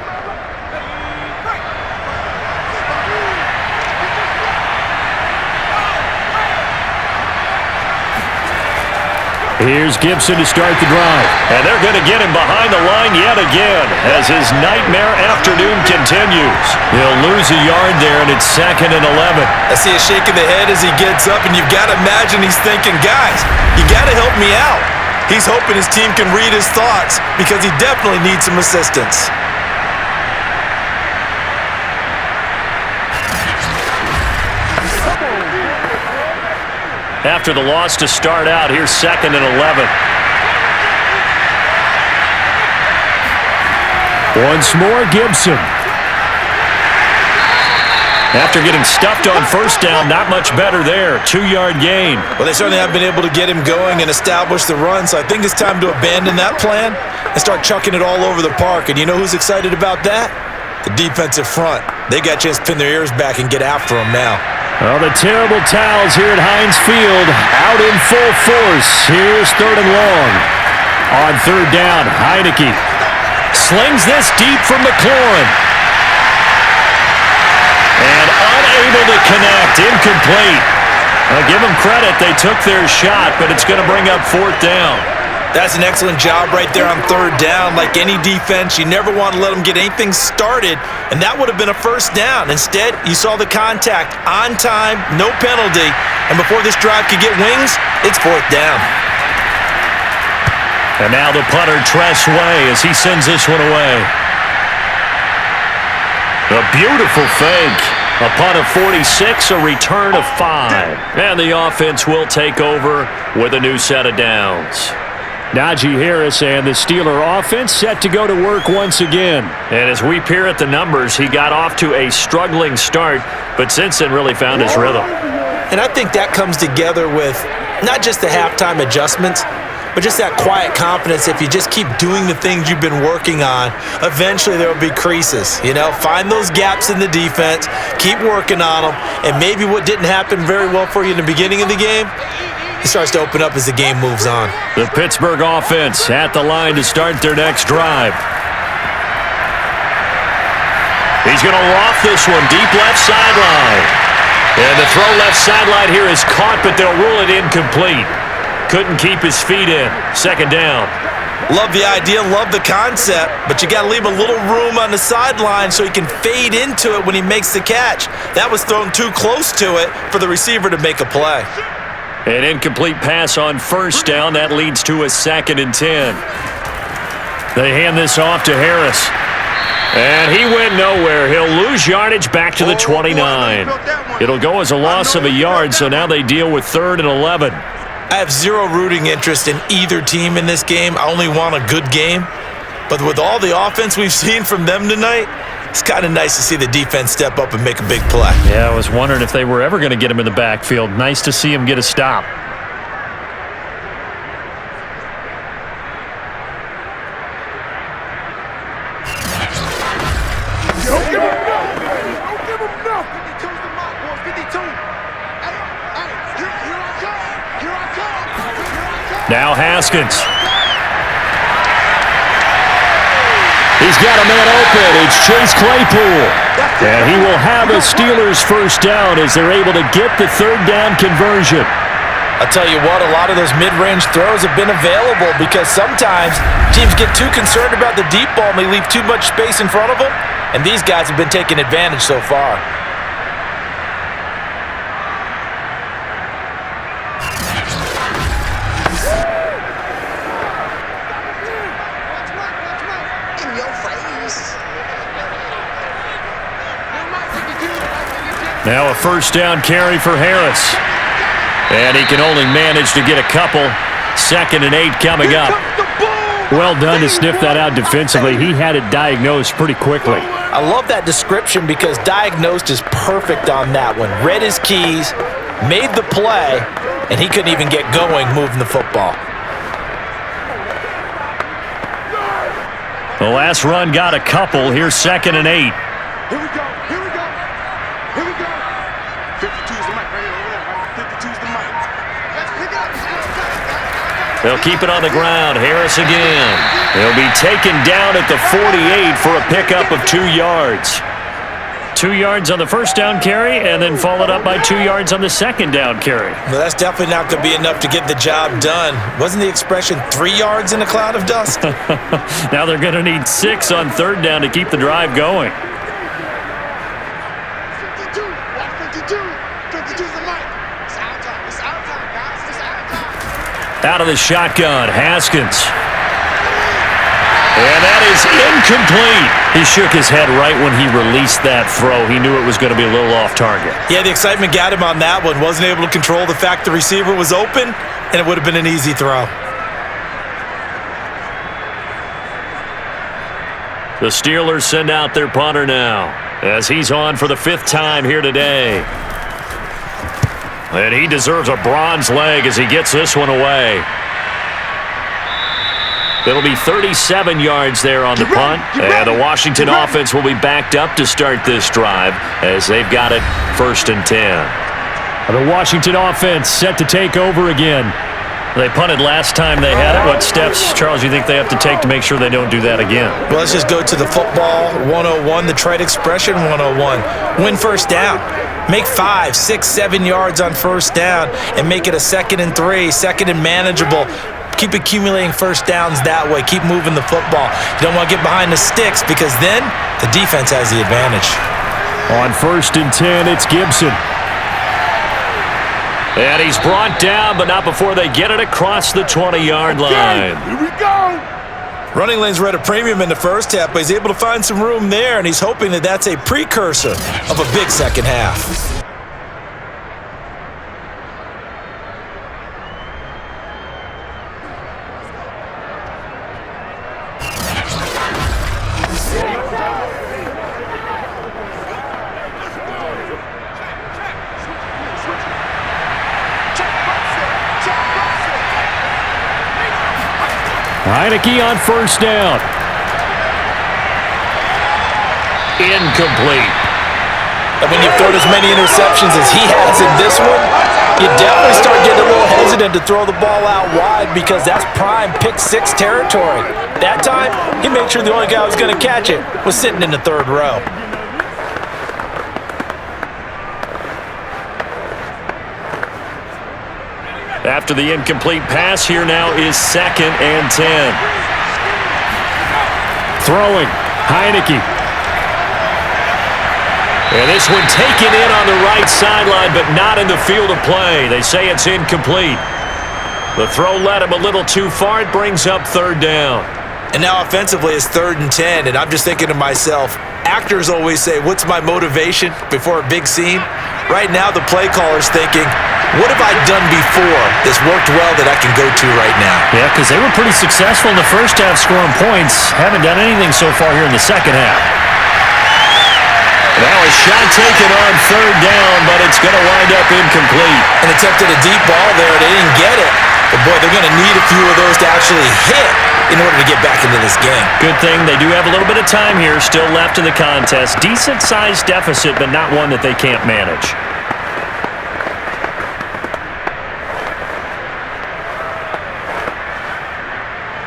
Here's Gibson to start the drive. And they're going to get him behind the line yet again as his nightmare afternoon continues. He'll lose a yard there, and it's 2nd and 11. I see a shake of the head as he gets up, and you've got to imagine he's thinking, guys, you got to help me out. He's hoping his team can read his thoughts because he definitely needs some assistance. After the loss to start out, here's 2nd and 11. Once more, Gibson. After getting stuffed on first down, not much better there. 2-yard gain. Well, they certainly have been able to get him going and establish the run, so I think it's time to abandon that plan and start chucking it all over the park. And you know who's excited about that? The defensive front. They got a chance to pin their ears back and get after him now. Well, the terrible towels here at Heinz Field out in full force. Here's 3rd and long. On 3rd down, Heineke slings this deep from McLaurin. And unable to connect, incomplete. I'll give them credit, they took their shot, but it's going to bring up 4th down. That's an excellent job right there on 3rd down. Like any defense, you never want to let them get anything started, and that would have been a first down. Instead, you saw the contact on time, no penalty, and before this drive could get wings, it's 4th down. And now the punter, Tress Way, as he sends this one away. A beautiful fake. A punt of 46, a return of 5. And the offense will take over with a new set of downs. Najee Harris and the Steeler offense set to go to work once again. And as we peer at the numbers, he got off to a struggling start, but since then really found his rhythm. And I think that comes together with not just the halftime adjustments, but just that quiet confidence. If you just keep doing the things you've been working on, eventually there will be creases. You know, find those gaps in the defense, keep working on them, and maybe what didn't happen very well for you in the beginning of the game, it starts to open up as the game moves on. The Pittsburgh offense at the line to start their next drive. He's going to loft this one deep left sideline. And the throw left sideline here is caught, but they'll rule it incomplete. Couldn't keep his feet in. 2nd down. Love the idea, love the concept, but you got to leave a little room on the sideline so he can fade into it when he makes the catch. That was thrown too close to it for the receiver to make a play. An incomplete pass on first down. That leads to a 2nd and 10. They hand this off to Harris. And he went nowhere. He'll lose yardage back to the 29. It'll go as a loss of a yard, so now they deal with 3rd and 11. I have zero rooting interest in either team in this game. I only want a good game. But with all the offense we've seen from them tonight, It's kind of nice to see the defense step up and make a big play. Yeah, I was wondering if they were ever going to get him in the backfield. Nice to see him get a stop. Now Haskins. He's got a man open. It's Chase Claypool. And he will have a Steelers first down as they're able to get the third down conversion. I'll tell you what, a lot of those mid-range throws have been available because sometimes teams get too concerned about the deep ball and they leave too much space in front of them. And these guys have been taking advantage so far. Now a first down carry for Harris. And he can only manage to get a couple. 2nd and 8 coming up. Well done to sniff that out defensively. He had it diagnosed pretty quickly. I love that description because diagnosed is perfect on that one. Read his keys, made the play, and he couldn't even get going moving the football. The last run got a couple. Here's 2nd and 8. Here we go. Here we go. Here we go. 52 is the mic right here. Over there. 52 is the mic. Let's pick up. They'll keep it on the ground. Harris again. He'll be taken down at the 48 for a pickup of 2 yards. 2 yards on the first down carry and then followed up by 2 yards on the second down carry. Well, that's definitely not going to be enough to get the job done. Wasn't the expression 3 yards in a cloud of dust? Now they're going to need 6 on third down to keep the drive going. 52. 52 is the mic. It's out time. It's out time, guys. It's out time. Out of the shotgun, Haskins. And that is incomplete. He shook his head right when he released that throw. He knew it was going to be a little off target. Yeah, the excitement got him on that one. Wasn't able to control the fact the receiver was open, and it would have been an easy throw. The Steelers send out their punter now as he's on for the 5th time here today. And he deserves a bronze leg as he gets this one away. It'll be 37 yards there on the punt, and the Washington offense will be backed up to start this drive as they've got it 1st and 10. The Washington offense set to take over again. They punted last time they had it. What steps, Charles, you think they have to take to make sure they don't do that again? Well, let's just go to the football 101, the trite expression 101. Win first down. Make 5, 6, 7 yards on first down and make it a 2nd and 3, 2nd and manageable. Keep accumulating first downs that way. Keep moving the football. You don't want to get behind the sticks because then the defense has the advantage. On 1st and 10, it's Gibson. And he's brought down, but not before they get it across the 20-yard line. Here we go. Running lanes were at a premium in the first half, but he's able to find some room there, and he's hoping that that's a precursor of a big second half. Heineke on first down. Incomplete. And when you throw as many interceptions as he has in this one, you definitely start getting a little hesitant to throw the ball out wide because that's prime pick 6 territory. That time, he made sure the only guy who was going to catch it was sitting in the 3rd row. After the incomplete pass, here now is 2nd and 10. Throwing, Heineke. And this one taken in on the right sideline, but not in the field of play. They say it's incomplete. The throw led him a little too far. It brings up 3rd down. And now offensively it's 3rd and 10, and I'm just thinking to myself, actors always say, what's my motivation before a big scene? Right now the play caller's thinking, what have I done before that's worked well that I can go to right now? Yeah, because they were pretty successful in the first half scoring points. Haven't done anything so far here in the second half. shot taken on third down, but it's going to wind up incomplete. And attempted a deep ball there. They didn't get it. But, boy, they're going to need a few of those to actually hit in order to get back into this game. Good thing they do have a little bit of time here still left in the contest. Decent-sized deficit, but not one that they can't manage.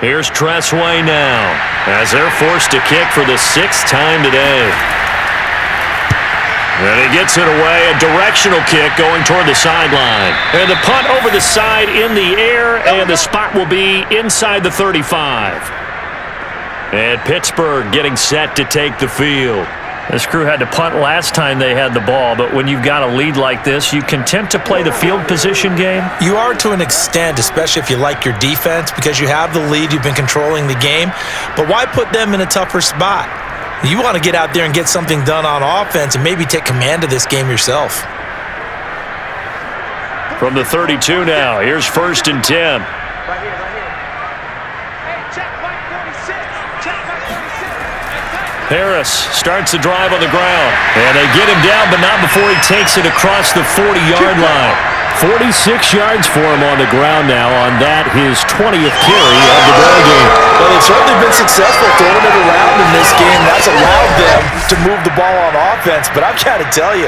Here's Tressway now, as they're forced to kick for the 6th time today. And he gets it away, a directional kick going toward the sideline. And the punt over the side in the air, and the spot will be inside the 35. And PittsBurgh getting set to take the field. This crew had to punt last time they had the ball, but when you've got a lead like this, you content to play the field position game? You are to an extent, especially if you like your defense, because you have the lead, you've been controlling the game. But why put them in a tougher spot? You want to get out there and get something done on offense and maybe take command of this game yourself. From the 32 now, here's 1st and 10. Right here. Hey, check white 46. Check white 46. Harris starts the drive on the ground. And they get him down, but not before he takes it across the 40-yard line. 46 yards for him on the ground now on that, his 20th carry of the ball game. Well, they've certainly been successful throwing it around in this game. That's allowed them to move the ball on offense. But I've got to tell you,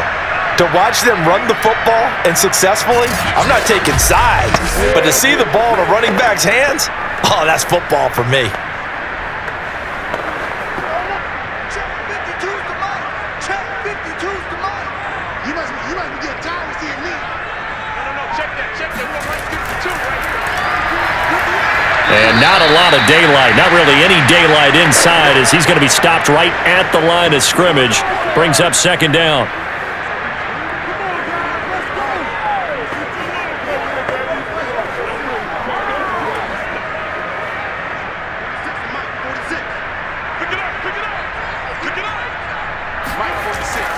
to watch them run the football and successfully, I'm not taking sides, but to see the ball in a running back's hands, oh, that's football for me. Check 52's the money. Check 52's the money. You must be getting tired of seeing me. No. Check that. We're going to rank 52 right here. And not a lot of daylight, not really any daylight inside, as he's going to be stopped right at the line of scrimmage. Brings up 2nd down.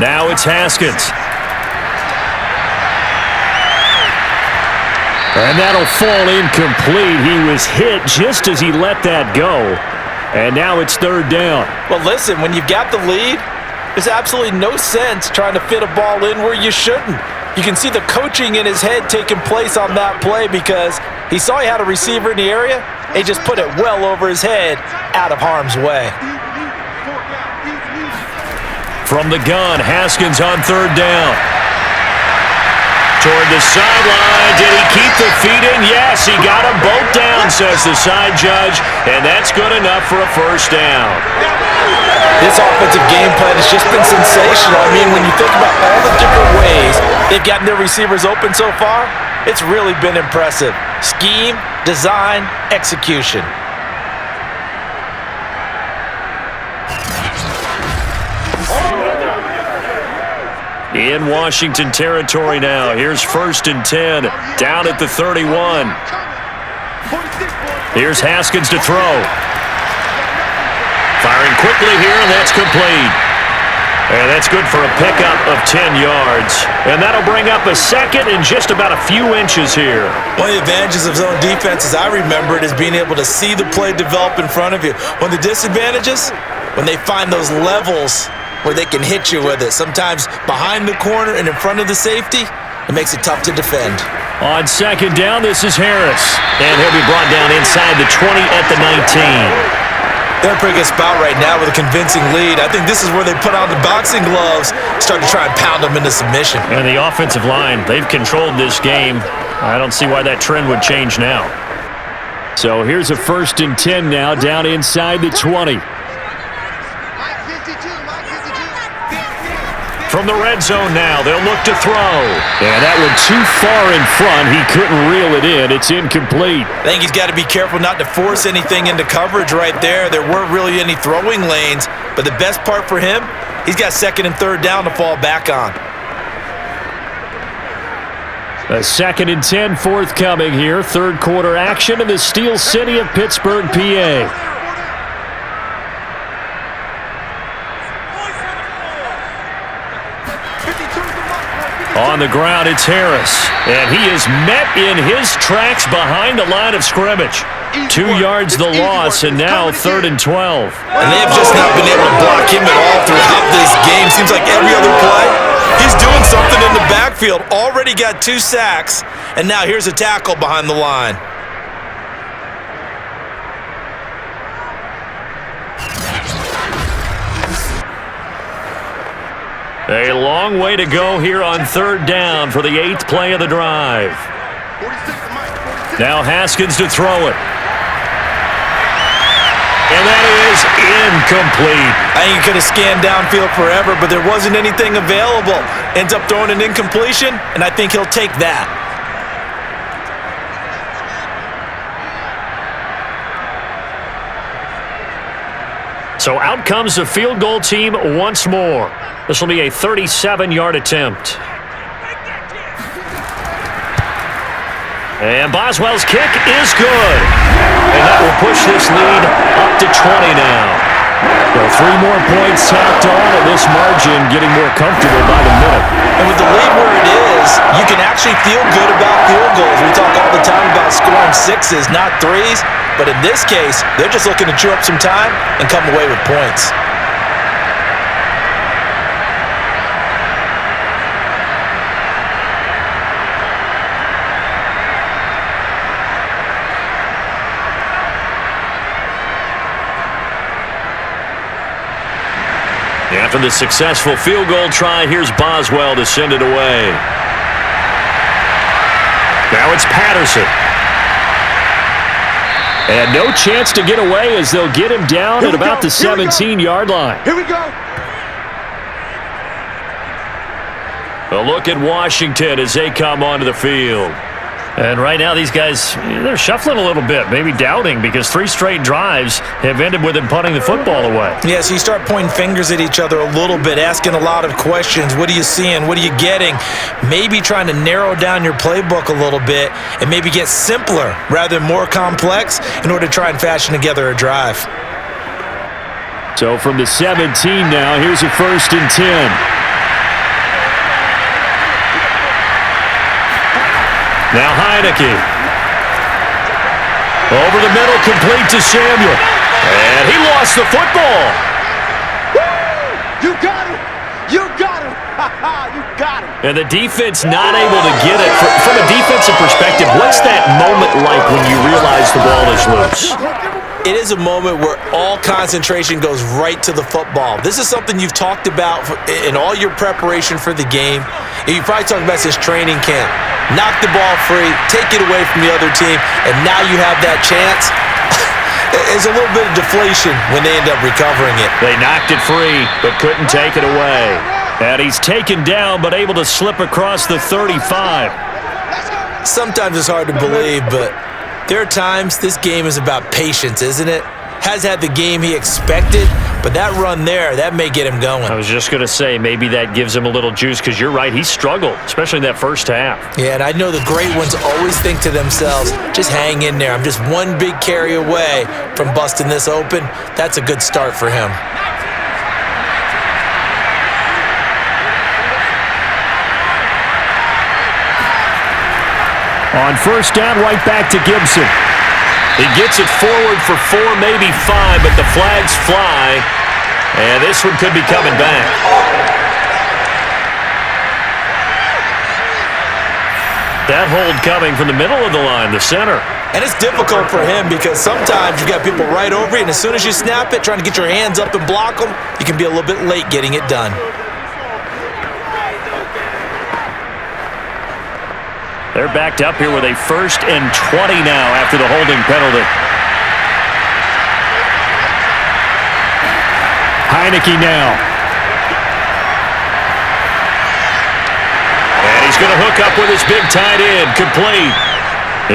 Now it's Haskins. And that'll fall incomplete. He was hit just as he let that go. And now it's 3rd down. Well, listen, when you've got the lead, there's absolutely no sense trying to fit a ball in where you shouldn't. You can see the coaching in his head taking place on that play because he saw he had a receiver in the area. He just put it well over his head out of harm's way. From the gun, Haskins on 3rd down. Toward the sideline. Did he keep the feet in? Yes, he got them both down, says the side judge. And that's good enough for a 1st down. This offensive game plan has just been sensational. I mean, when you think about all the different ways they've gotten their receivers open so far, it's really been impressive. Scheme, design, execution. In Washington territory now. Here's 1st and 10. Down at the 31. Here's Haskins to throw. Firing quickly here, and that's complete. And that's good for a pickup of 10 yards. And that'll bring up a 2nd and just about a few inches here. One of the advantages of zone defense, as I remember it, is being able to see the play develop in front of you. One of the disadvantages, when they find those levels where they can hit you with it. Sometimes behind the corner and in front of the safety, it makes it tough to defend. On 2nd down, this is Harris. And he'll be brought down inside the 20 at the 19. They're in a pretty good spot right now with a convincing lead. I think this is where they put on the boxing gloves, start to try and pound them into submission. And the offensive line, they've controlled this game. I don't see why that trend would change now. So here's a 1st and 10 now, down inside the 20. From the red zone now, they'll look to throw. And that one too far in front. He couldn't reel it in. It's incomplete. I think he's got to be careful not to force anything into coverage right there. There weren't really any throwing lanes. But the best part for him, he's got 2nd and 3rd down to fall back on. A 2nd and 10 forthcoming here. 3rd quarter action in the Steel City of Pittsburgh, PA. On the ground, it's Harris. And he is met in his tracks behind the line of scrimmage. 2 yards the loss, and now 3rd and 12. And they have just not been able to block him at all throughout this game. Seems like every other play, he's doing something in the backfield. Already got 2 sacks, and now here's a tackle behind the line. A long way to go here on 3rd down for the 8th play of the drive. Now Haskins to throw it. And that is incomplete. I think he could have scanned downfield forever, but there wasn't anything available. Ends up throwing an incompletion, and I think he'll take that. So out comes the field goal team once more. This will be a 37-yard attempt. And Boswell's kick is good. And that will push this lead up to 20 now. Well, 3 more points tacked on, and this margin getting more comfortable by the minute. And with the lead where it is, you can actually feel good about field goals. We talk all the time about scoring 6s, not 3s. But in this case, they're just looking to chew up some time and come away with points. After the successful field goal try, here's Boswell to send it away. Now it's Patterson. And no chance to get away as they'll get him down at about the 17-yard line. Here we go. A look at Washington as they come onto the field. And right now these guys, they're shuffling a little bit, maybe doubting, because 3 straight drives have ended with them punting the football away. Yeah, so you start pointing fingers at each other a little bit, asking a lot of questions. What are you seeing? What are you getting? Maybe trying to narrow down your playbook a little bit and maybe get simpler rather than more complex in order to try and fashion together a drive. So from the 17 now, here's a 1st and 10. Now Heineke. Over the middle, complete to Samuel. And he lost the football. You got him. You got him. You got him. And the defense not able to get it. From a defensive perspective, what's that moment like when you realize the ball is loose? It is a moment where all concentration goes right to the football. This is something you've talked about in all your preparation for the game. And you probably talked about since training camp. Knock the ball free, take it away from the other team, and now you have that chance. There's a little bit of deflation when they end up recovering it. They knocked it free, but couldn't take it away. And he's taken down, but able to slip across the 35. Sometimes it's hard to believe, but there are times this game is about patience, isn't it? Has had the game he expected, but that run there, that may get him going. I was just going to say, maybe that gives him a little juice, because you're right, he struggled, especially in that first half. Yeah, and I know the great ones always think to themselves, just hang in there. I'm just one big carry away from busting this open. That's a good start for him. On 1st down, right back to Gibson. He gets it forward for 4, maybe 5, but the flags fly, and this one could be coming back. That hold coming from the middle of the line, the center. And it's difficult for him because sometimes you've got people right over you, and as soon as you snap it, trying to get your hands up and block them, you can be a little bit late getting it done. They're backed up here with a 1st and 20 now after the holding penalty. Heineke now. And he's going to hook up with his big tight end, complete.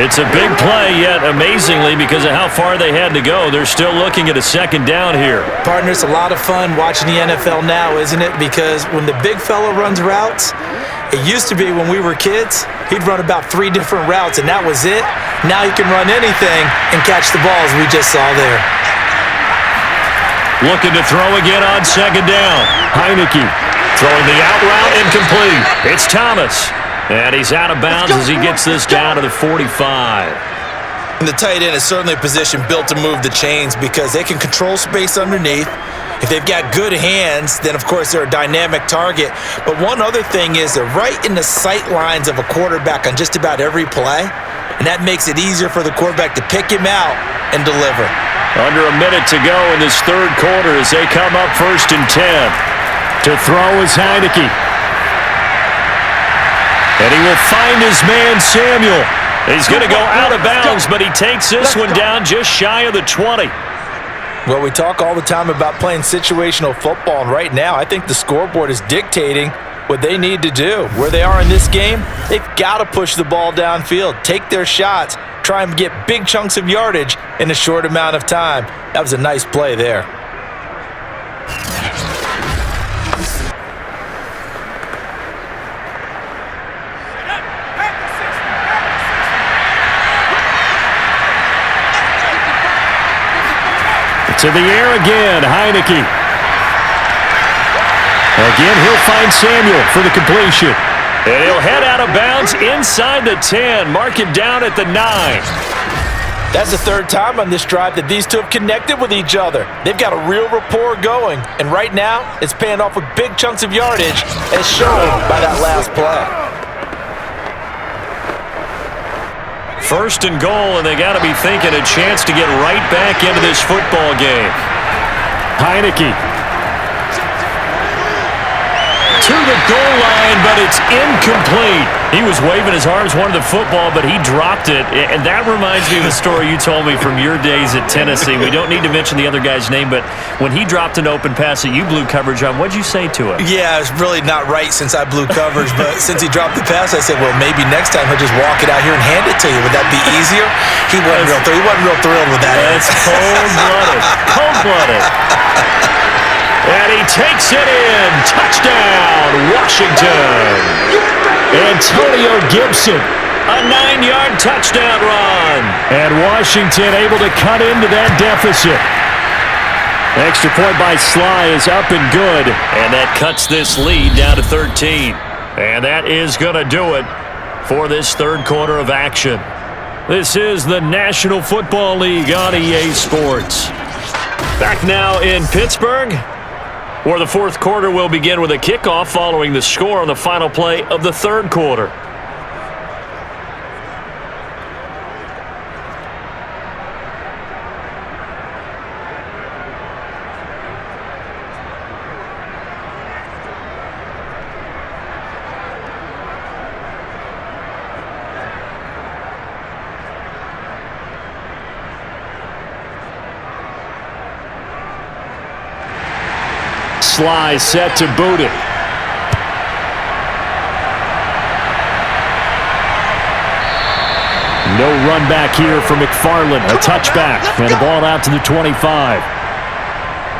It's a big play, yet amazingly, because of how far they had to go, they're still looking at a 2nd down here. Partner, it's a lot of fun watching the NFL now, isn't it? Because when the big fella runs routes, it used to be when we were kids, he'd run about 3 different routes, and that was it. Now he can run anything and catch the ball, as we just saw there. Looking to throw again on 2nd down. Heineke. Throwing the out route incomplete. It's Thomas. And he's out of bounds as he gets this down to the 45. And the tight end is certainly a position built to move the chains because they can control space underneath. If they've got good hands, then of course they're a dynamic target. But one other thing is they're right in the sight lines of a quarterback on just about every play. And that makes it easier for the quarterback to pick him out and deliver. Under a minute to go in this third quarter as they come up 1st and 10. To throw is Heineke. And he will find his man Samuel. He's going to go out of bounds, but he takes this one down just shy of the 20. Well, we talk all the time about playing situational football, and right now I think the scoreboard is dictating what they need to do. Where they are in this game, they've got to push the ball downfield, take their shots, try and get big chunks of yardage in a short amount of time. That was a nice play there. To the air again, Heineke. Again, he'll find Samuel for the completion. And he'll head out of bounds inside the 10. Mark him down at the 9. That's the third time on this drive that these two have connected with each other. They've got a real rapport going. And right now, it's paying off with big chunks of yardage as shown by that last play. 1st and goal, and they got to be thinking a chance to get right back into this football game. Heineke. To the goal line, but it's incomplete. He was waving his arms, wanted the football, but he dropped it. And that reminds me of the story you told me from your days at Tennessee. We don't need to mention the other guy's name, but when he dropped an open pass that you blew coverage on, what'd you say to him? Yeah, it's really not right since I blew coverage, but since he dropped the pass, I said, well, maybe next time he'll just walk it out here and hand it to you. Would that be easier? He wasn't real thrilled with that. That's cold-blooded. Cold-blooded. And he takes it in. Touchdown, Washington. Antonio Gibson, a 9-yard touchdown run. And Washington able to cut into that deficit. Extra point by Sly is up and good. And that cuts this lead down to 13. And that is going to do it for this third quarter of action. This is the National Football League on EA Sports. Back now in Pittsburgh, where the fourth quarter will begin with a kickoff following the score on the final play of the third quarter. Sly set to boot it. No run back here for McFarland. A touchback and the ball out to the 25.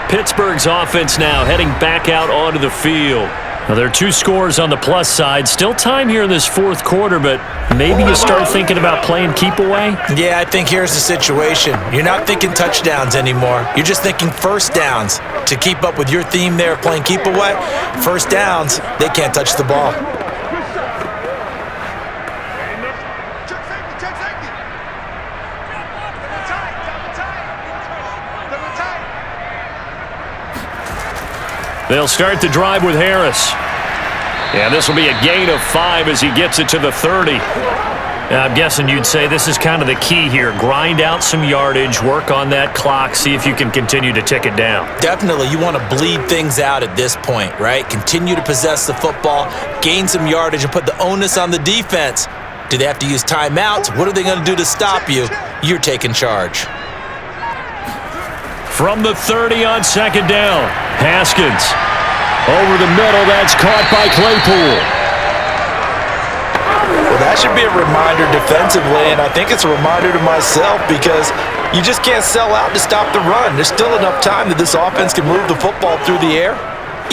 Pittsburgh's offense now heading back out onto the field. Now, there are 2 scores on the plus side. Still time here in this fourth quarter, but maybe you start thinking about playing keep away? Yeah, I think here's the situation. You're not thinking touchdowns anymore. You're just thinking first downs. To keep up with your theme there of playing keep away, first downs, they can't touch the ball. They'll start the drive with Harris. And this will be a gain of 5 as he gets it to the 30. I'm guessing you'd say this is kind of the key here. Grind out some yardage, work on that clock, see if you can continue to tick it down. Definitely. You want to bleed things out at this point, right? Continue to possess the football, gain some yardage, and put the onus on the defense. Do they have to use timeouts? What are they going to do to stop you? You're taking charge. From the 30 on second down, Haskins. Over the middle, that's caught by Claypool. Well, that should be a reminder defensively, and I think it's a reminder to myself because you just can't sell out to stop the run. There's still enough time that this offense can move the football through the air,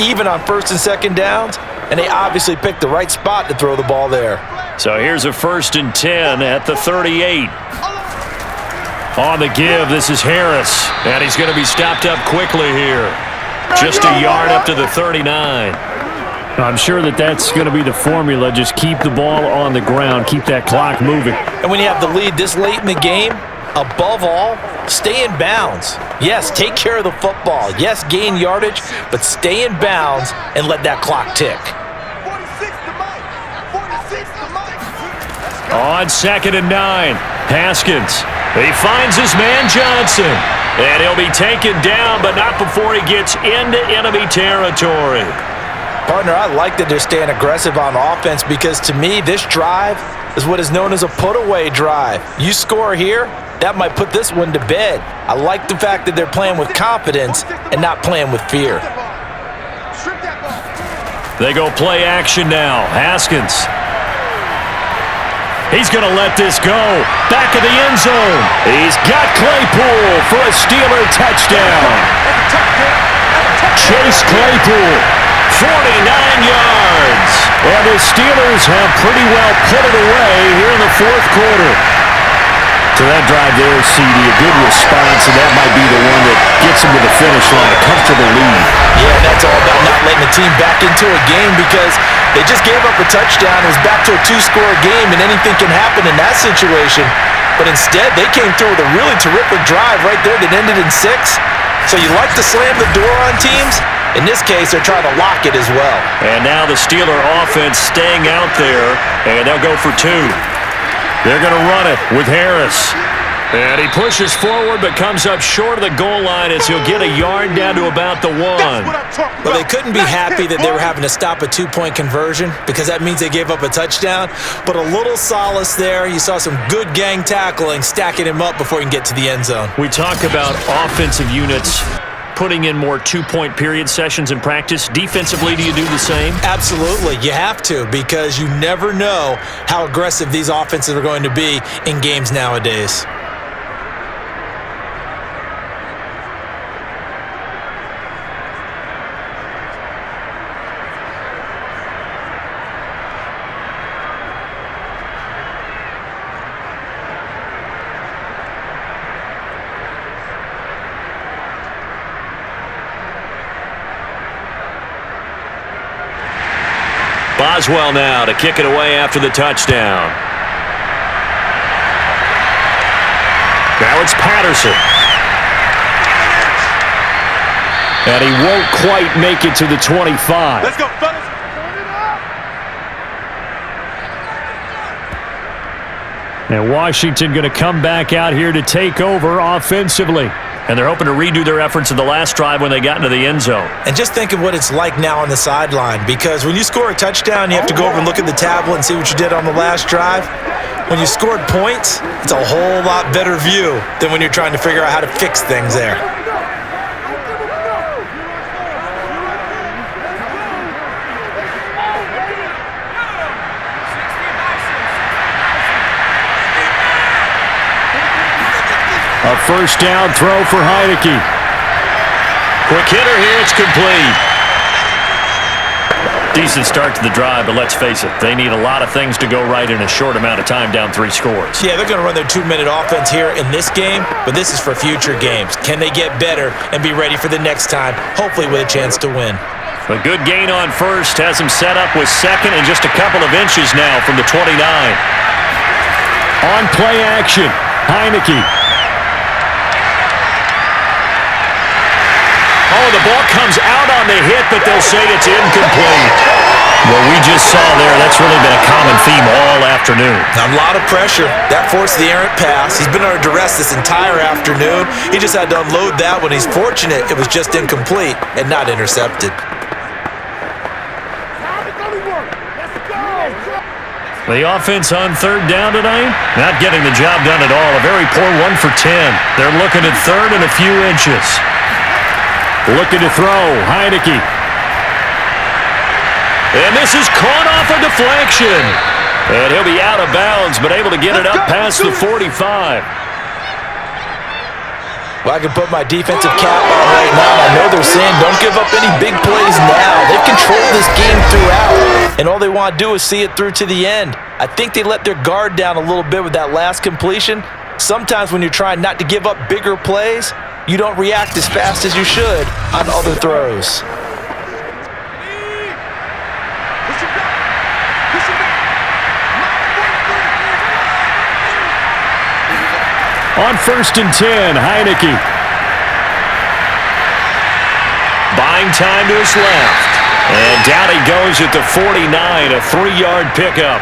even on first and second downs, and they obviously picked the right spot to throw the ball there. So here's a 1st and 10 at the 38. On the give, this is Harris, and he's going to be stopped up quickly here. Just a yard up to the 39. I'm sure that's going to be the formula. Just keep the ball on the ground. Keep that clock moving. And when you have the lead this late in the game, above all, stay in bounds. Yes, take care of the football. Yes, gain yardage, but stay in bounds and let that clock tick. 46 to Mike. 46 to Mike. On 2nd and 9, Haskins. He finds his man Johnson. And he'll be taken down, but not before he gets into enemy territory. Partner, I like that they're staying aggressive on offense because to me, this drive is what is known as a put-away drive. You score here, that might put this one to bed. I like the fact that they're playing with confidence and not playing with fear. They go play action now. Haskins. He's going to let this go. Back of the end zone. He's got Claypool for a Steeler touchdown. Chase Claypool, 49 yards. And the Steelers have pretty well put it away here in the fourth quarter. So that drive there, CD, a good response, and that might be the one that gets them to the finish line, a comfortable lead. Yeah, that's all about not letting the team back into a game because they just gave up a touchdown. It was back to a two-score game, and anything can happen in that situation. But instead, they came through with a really terrific drive right there that ended in 6. So you like to slam the door on teams. In this case, they're trying to lock it as well. And now the Steeler offense staying out there, and they'll go for 2. They're going to run it with Harris. And he pushes forward but comes up short of the goal line as he'll get a yard down to about the 1. Well, they couldn't be happy that they were having to stop a 2-point conversion because that means they gave up a touchdown. But a little solace there. You saw some good gang tackling, stacking him up before he can get to the end zone. We talk about offensive units putting in more 2-point period sessions in practice. Defensively, do you do the same? Absolutely. You have to because you never know how aggressive these offenses are going to be in games nowadays. Boswell now to kick it away after the touchdown. Now it's Patterson. And he won't quite make it to the 25. Let's go, fellas. And Washington going to come back out here to take over offensively. And they're hoping to redo their efforts in the last drive when they got into the end zone. And just think of what it's like now on the sideline because when you score a touchdown, you have to go over and look at the tablet and see what you did on the last drive. When you scored points, it's a whole lot better view than when you're trying to figure out how to fix things there. A first down throw for Heineke. Quick hitter here, it's complete. Decent start to the drive, but let's face it, they need a lot of things to go right in a short amount of time down 3 scores. Yeah, they're going to run their 2-minute offense here in this game, but this is for future games. Can they get better and be ready for the next time, hopefully with a chance to win? A good gain on first has him set up with second and just a couple of inches now from the 29. On play action, Heineke. Oh, the ball comes out on the hit, but they'll say it's incomplete. Well, we just saw there, that's really been a common theme all afternoon. A lot of pressure. That forced the errant pass. He's been under duress this entire afternoon. He just had to unload that one. He's fortunate it was just incomplete and not intercepted. The offense on third down tonight, not getting the job done at all. A very poor 1 for 10. They're looking at third and a few inches. Looking to throw, Heineke. And this is caught off a deflection. And he'll be out of bounds, but able to get it up past the 45. Well, I can put my defensive cap on right now. I know they're saying don't give up any big plays now. They've controlled this game throughout, and all they want to do is see it through to the end. I think they let their guard down a little bit with that last completion. Sometimes when you're trying not to give up bigger plays, you don't react as fast as you should on other throws. On 1st and 10, Heineke. Buying time to his left. And down he goes at the 49, a 3-yard pickup.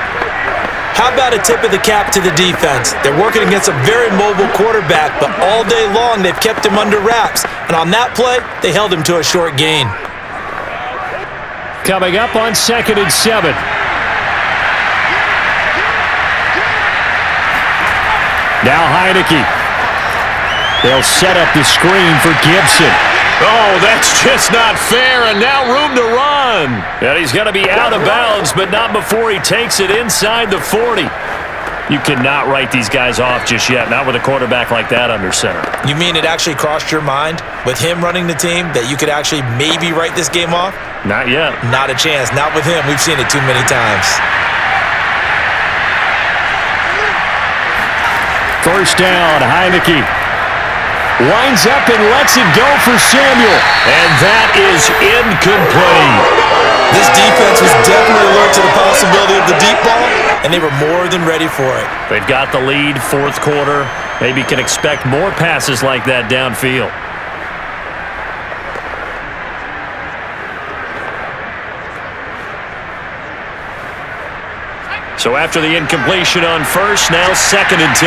How about a tip of the cap to the defense? They're working against a very mobile quarterback, but all day long they've kept him under wraps. And on that play, they held him to a short gain. Coming up on 2nd and 7. Now Heineke. They'll set up the screen for Gibson. Oh, that's just not fair, and now room to run. And he's going to be out of bounds, but not before he takes it inside the 40. You cannot write these guys off just yet, not with a quarterback like that under center. You mean it actually crossed your mind with him running the team that you could actually maybe write this game off? Not yet. Not a chance. Not with him. We've seen it too many times. 1st down, Heineke. Winds up and lets it go for Samuel. And that is incomplete. This defense was definitely alert to the possibility of the deep ball, and they were more than ready for it. They've got the lead, 4th quarter. Maybe can expect more passes like that downfield. So after the incompletion on 1st, now 2nd and 10.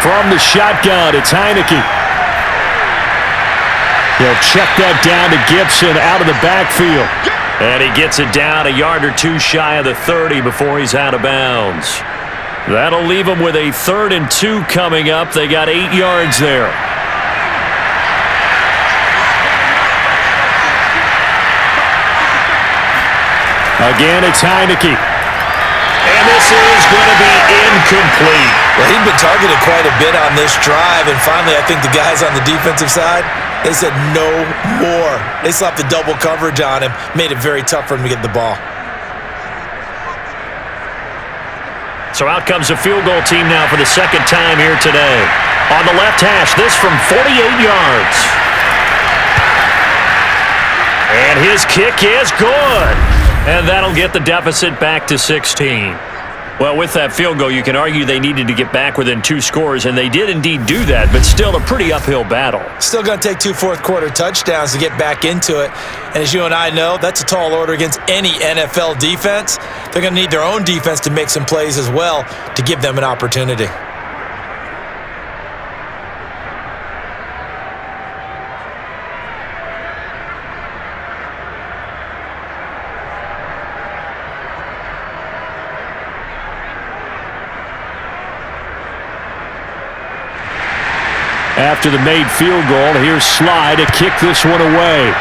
From the shotgun, it's Heineke. He'll check that down to Gibson out of the backfield. And he gets it down a yard or two shy of the 30 before he's out of bounds. That'll leave him with a 3rd and 2 coming up. They got 8 yards there. Again, it's Heineke. And this is going to be incomplete. Well, he'd been targeted quite a bit on this drive, and finally I think the guys on the defensive side, they said no more. They slapped the double coverage on him, made it very tough for him to get the ball. So out comes a field goal team now for the 2nd time here today. On the left hash, this from 48 yards. And his kick is good. And that'll get the deficit back to 16. Well, with that field goal, you can argue they needed to get back within 2 scores, and they did indeed do that, but still a pretty uphill battle. Still going to take 2 fourth-quarter touchdowns to get back into it. And as you and I know, that's a tall order against any NFL defense. They're going to need their own defense to make some plays as well to give them an opportunity. After the made field goal, here's Sly to kick this one away.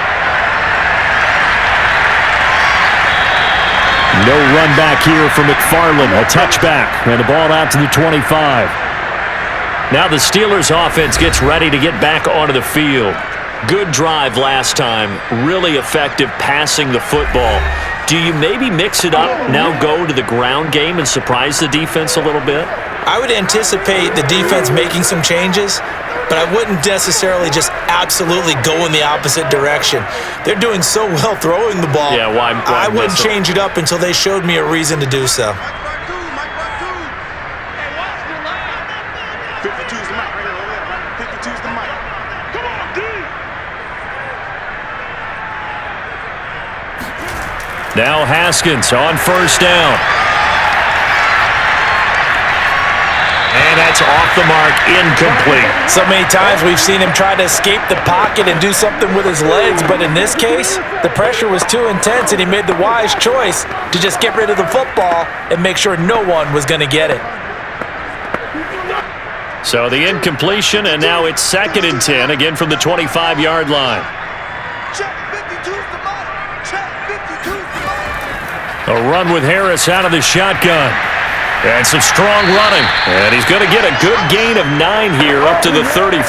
No run back here for McFarland. A touchback and the ball out to the 25. Now the Steelers offense gets ready to get back onto the field. Good drive last time. Really effective passing the football. Do you maybe mix it up, now go to the ground game and surprise the defense a little bit? I would anticipate the defense making some changes, but I wouldn't necessarily just absolutely go in the opposite direction. They're doing so well throwing the ball. Yeah, why I wouldn't change it up until they showed me a reason to do so. 52's the mic right here, over there, right? 52's the mic. Come on, D! Now Haskins on 1st down. And that's off the mark, incomplete. So many times we've seen him try to escape the pocket and do something with his legs, but in this case, the pressure was too intense and he made the wise choice to just get rid of the football and make sure no one was going to get it. So the incompletion, and now it's 2nd and 10, again from the 25-yard line. Check 52's the mic. Check 52's the mic. A run with Harris out of the shotgun. And some strong running. And he's going to get a good gain of 9 here up to the 34.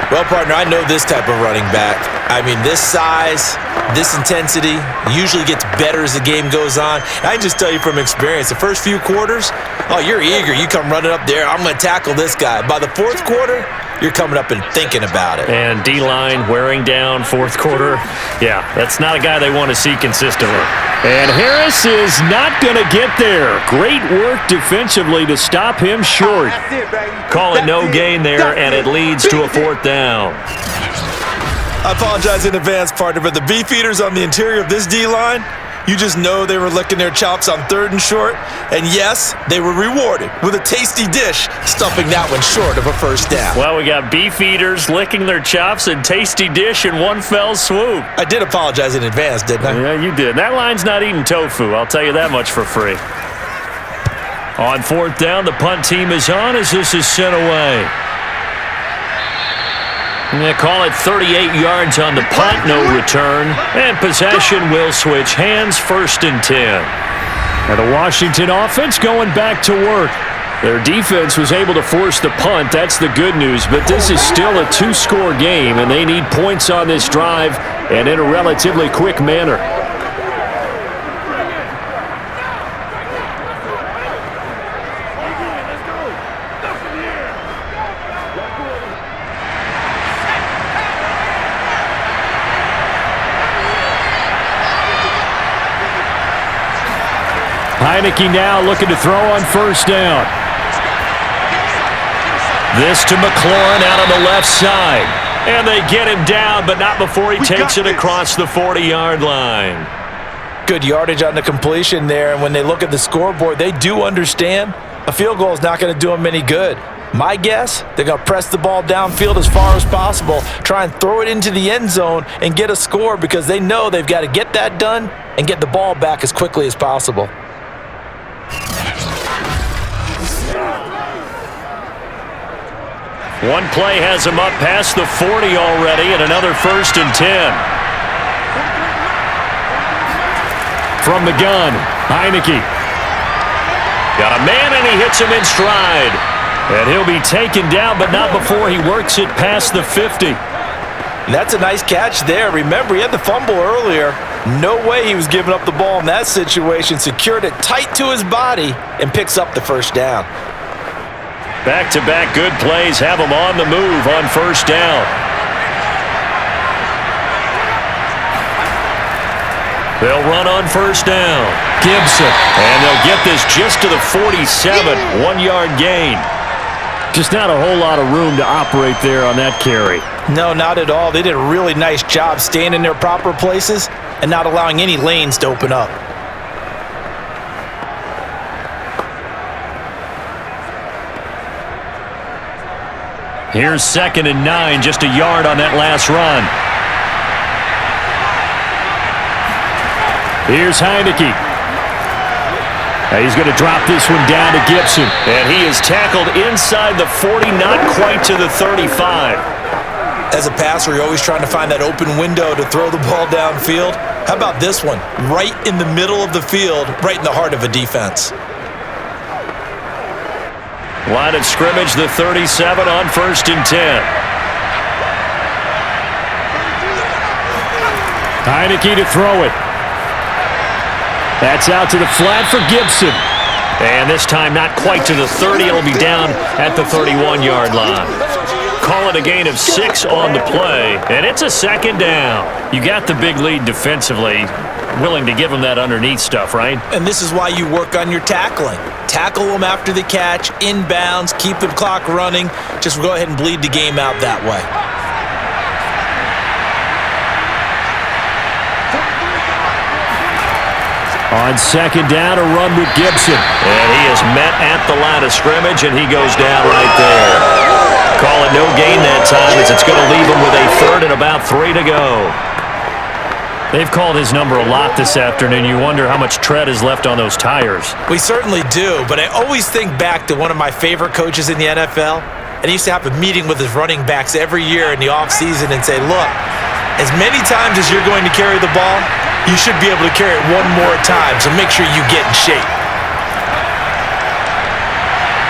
Well, partner, I know this type of running back. I mean, this size, this intensity usually gets better as the game goes on. I can just tell you from experience, the first few quarters, oh, you're eager. You come running up there, I'm going to tackle this guy. By the 4th quarter, you're coming up and thinking about it. And D-line wearing down fourth quarter. Yeah, that's not a guy they want to see consistently. And Harris is not going to get there. Great work defensively to stop him short. Call it no gain there, and it leads to a fourth down. I apologize in advance, partner, but the beefeaters on the interior of this D-line, you just know they were licking their chops on 3rd and short. And yes, they were rewarded with a tasty dish, stuffing that one short of a first down. Well, we got beef eaters licking their chops and tasty dish in one fell swoop. I did apologize in advance, didn't I? Yeah, you did. That line's not eating tofu, I'll tell you that much for free. On 4th down, the punt team is on as this is sent away. And they call it 38 yards on the punt, no return. And possession will switch hands, 1st and 10. And the Washington offense going back to work. Their defense was able to force the punt. That's the good news. But this is still a 2-score game, and they need points on this drive and in a relatively quick manner. Heineke now looking to throw on 1st down. This to McLaurin out on the left side. And they get him down, but not before he takes it across the 40-yard line. Good yardage on the completion there, and when they look at the scoreboard, they do understand a field goal is not going to do them any good. My guess, they're going to press the ball downfield as far as possible, try and throw it into the end zone and get a score because they know they've got to get that done and get the ball back as quickly as possible. One play has him up past the 40 already, and another 1st and 10. From the gun, Heineke. Got a man, and he hits him in stride. And he'll be taken down, but not before he works it past the 50. That's a nice catch there. Remember, he had the fumble earlier. No way he was giving up the ball in that situation. Secured it tight to his body and picks up the 1st down. Back-to-back good plays have him on the move on 1st down. They'll run on 1st down. Gibson. And they'll get this just to the 47. 1-yard gain. Just not a whole lot of room to operate there on that carry. No, not at all. They did a really nice job staying in their proper places and not allowing any lanes to open up. Here's 2nd and 9, just a yard on that last run. Here's Heineke. He's going to drop this one down to Gibson. And he is tackled inside the 40, not quite to the 35. As a passer, you're always trying to find that open window to throw the ball downfield. How about this one? Right in the middle of the field, right in the heart of a defense. Line of scrimmage, the 37 on 1st and 10. Heineke to throw it. That's out to the flat for Gibson. And this time not quite to the 30. It'll be down at the 31-yard line. Call it a gain of 6 on the play, and it's a 2nd down. You got the big lead defensively. Willing to give them that underneath stuff, right? And this is why you work on your tackling. Tackle them after the catch, inbounds, keep the clock running. Just go ahead and bleed the game out that way. On 2nd down, a run with Gibson. And he is met at the line of scrimmage, and he goes down right there. Call it no gain that time as it's going to leave him with a 3rd and about 3 to go. They've called his number a lot this afternoon. You wonder how much tread is left on those tires. We certainly do, but I always think back to one of my favorite coaches in the NFL, and he used to have a meeting with his running backs every year in the offseason and say, look, as many times as you're going to carry the ball, you should be able to carry it one more time, so make sure you get in shape.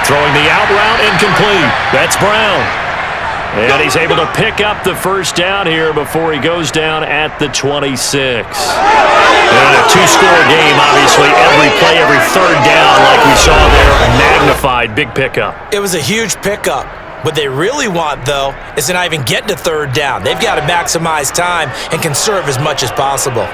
Throwing the out route incomplete. That's Brown. And he's able to pick up the 1st down here before he goes down at the 26. And a 2-score game, obviously. Every play, every 3rd down, like we saw there, magnified. Big pickup. It was a huge pickup. What they really want, though, is to not even get to third down. They've got to maximize time and conserve as much as possible.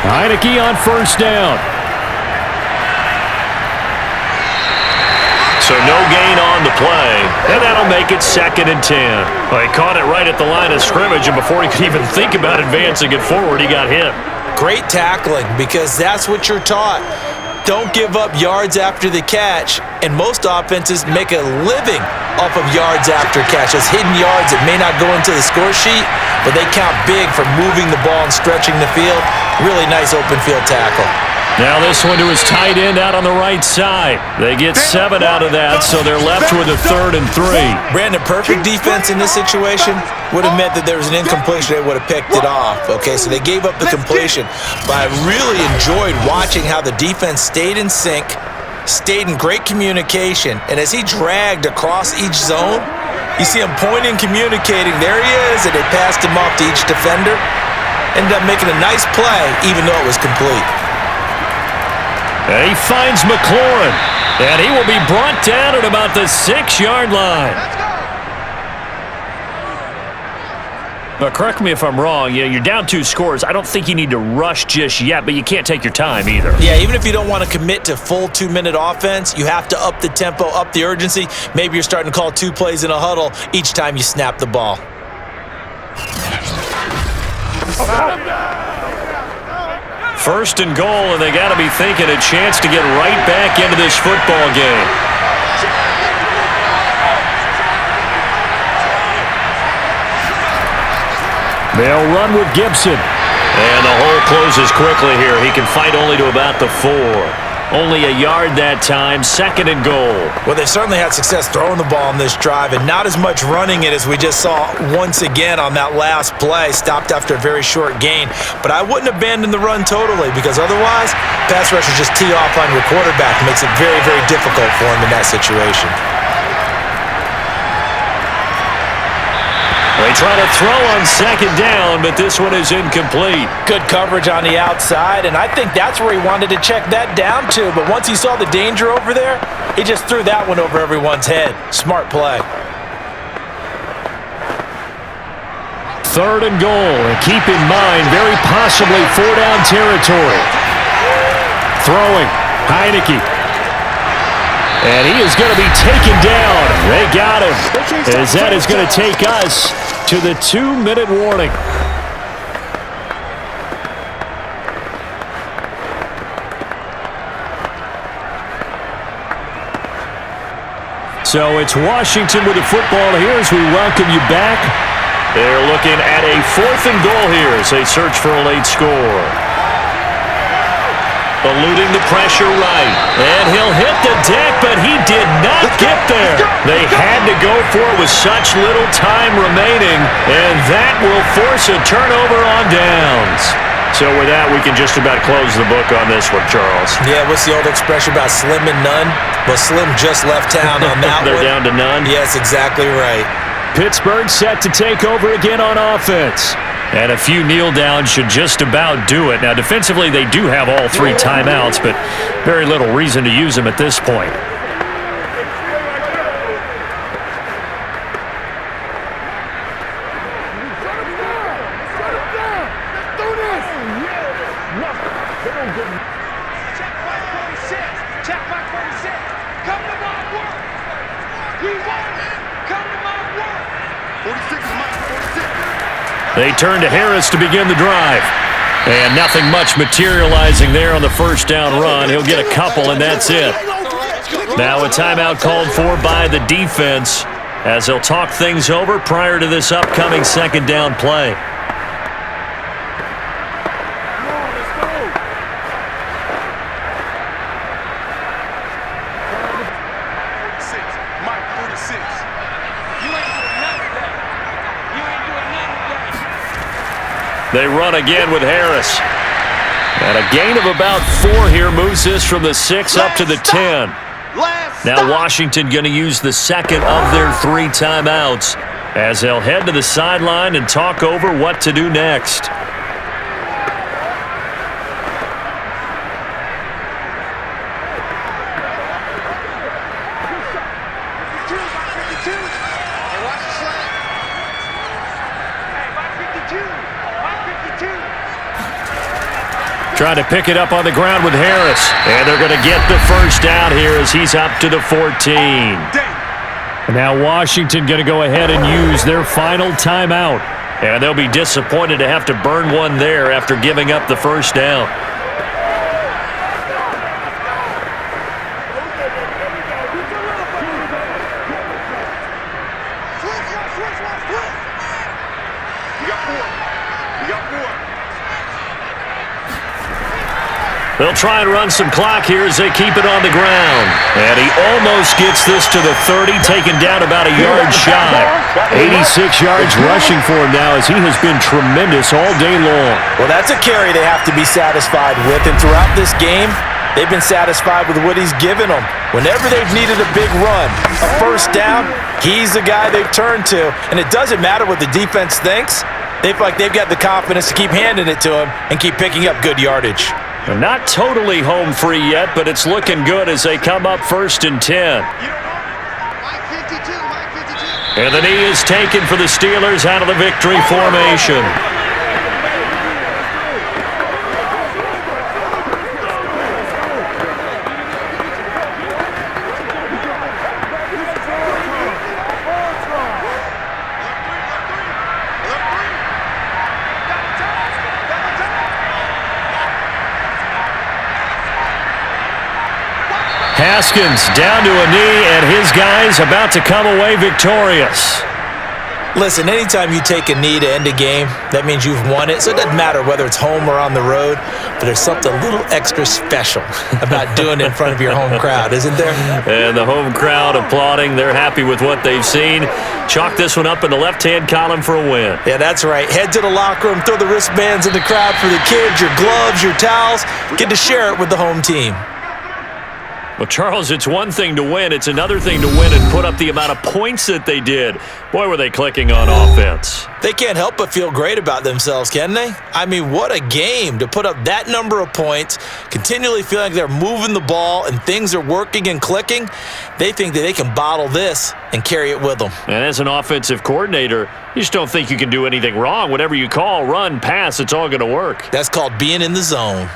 Heineke on first down. So no gain on the play, and that'll make it 2nd and 10. Well, he caught it right at the line of scrimmage, and before he could even think about advancing it forward, he got hit. Great tackling, because that's what you're taught. Don't give up yards after the catch, and most offenses make a living off of yards after catch. Those hidden yards that may not go into the score sheet, but they count big for moving the ball and stretching the field. Really nice open field tackle. Now this one to his tight end out on the right side. They get 7 out of that, so they're left with a 3rd and 3. Brandon, perfect defense in this situation would have meant that there was an incompletion. They would have picked it off. Okay, so they gave up the completion. But I really enjoyed watching how the defense stayed in sync, stayed in great communication, and as he dragged across each zone, you see him pointing, communicating. There he is, and they passed him off to each defender. Ended up making a nice play, even though it was complete. And he finds McLaurin, and he will be brought down at about the 6-yard line. Now, correct me if I'm wrong. You're down 2 scores. I don't think you need to rush just yet, but you can't take your time either. Yeah, even if you don't want to commit to full 2-minute offense, you have to up the tempo, up the urgency. Maybe you're starting to call 2 plays in a huddle each time you snap the ball. First and goal, and they got to be thinking a chance to get right back into this football game. They'll run with Gibson. And the hole closes quickly here. He can fight only to about the 4. Only a yard that time, 2nd and goal. Well, they've certainly had success throwing the ball on this drive and not as much running it as we just saw once again on that last play. Stopped after a very short gain. But I wouldn't abandon the run totally, because otherwise, pass rushers just tee off on your quarterback. It makes it very, very difficult for him in that situation. They try to throw on 2nd down, but this one is incomplete. Good coverage on the outside, and I think that's where he wanted to check that down to. But once he saw the danger over there, he just threw that one over everyone's head. Smart play. 3rd and goal, and keep in mind, very possibly 4-down territory. Throwing, Heineke. And he is going to be taken down. They got him. As that is going to take us to the 2-minute warning. So it's Washington with the football here as we welcome you back. They're looking at a 4th and goal here as they search for a late score. Eluding the pressure right. And he'll hit the deck, but he did not get there. They had to go for it with such little time remaining, and that will force a turnover on downs. So with that, we can just about close the book on this one, Charles. Yeah, what's the old expression about slim and none? Well, Slim just left town on that They're one. down to none? Yes, exactly right. Pittsburgh set to take over again on offense. And a few kneel downs should just about do it. Now, defensively, they do have all 3 timeouts, but very little reason to use them at this point. Check by 46. Come to my work. We won. Come to my work. 46 is mine. 46. They turn to Harris to begin the drive. And nothing much materializing there on the first down run. He'll get a couple, and that's it. Now a timeout called for by the defense as they'll talk things over prior to this upcoming 2nd down play. They run again with Harris. And a gain of about 4 here moves this from the 6 up to the 10. Now Washington going to use the 2nd of their 3 timeouts as they'll head to the sideline and talk over what to do next. Trying to pick it up on the ground with Harris. And they're going to get the first down here as he's up to the 14. Now Washington going to go ahead and use their final timeout. And they'll be disappointed to have to burn one there after giving up the first down. They'll try and run some clock here as they keep it on the ground. And he almost gets this to the 30, taken down about a yard shy. 86 yards rushing for him now as he has been tremendous all day long. Well, that's a carry they have to be satisfied with. And throughout this game, they've been satisfied with what he's given them. Whenever they've needed a big run, a first down, he's the guy they've turned to. And it doesn't matter what the defense thinks. They feel like they've got the confidence to keep handing it to him and keep picking up good yardage. They're not totally home free yet, but it's looking good as they come up 1st and 10. And the knee is taken for the Steelers out of the victory formation. Haskins down to a knee, and his guy's about to come away victorious. Listen, anytime you take a knee to end a game, that means you've won it. So it doesn't matter whether it's home or on the road, but there's something a little extra special about doing it in front of your home crowd, isn't there? And the home crowd applauding. They're happy with what they've seen. Chalk this one up in the left-hand column for a win. Yeah, that's right. Head to the locker room, throw the wristbands in the crowd for the kids, your gloves, your towels. Get to share it with the home team. Well, Charles, it's one thing to win. It's another thing to win and put up the amount of points that they did. Boy, were they clicking on offense. They can't help but feel great about themselves, can they? I mean, what a game to put up that number of points, continually feeling like they're moving the ball and things are working and clicking. They think that they can bottle this and carry it with them. And as an offensive coordinator, you just don't think you can do anything wrong. Whatever you call, run, pass, it's all going to work. That's called being in the zone.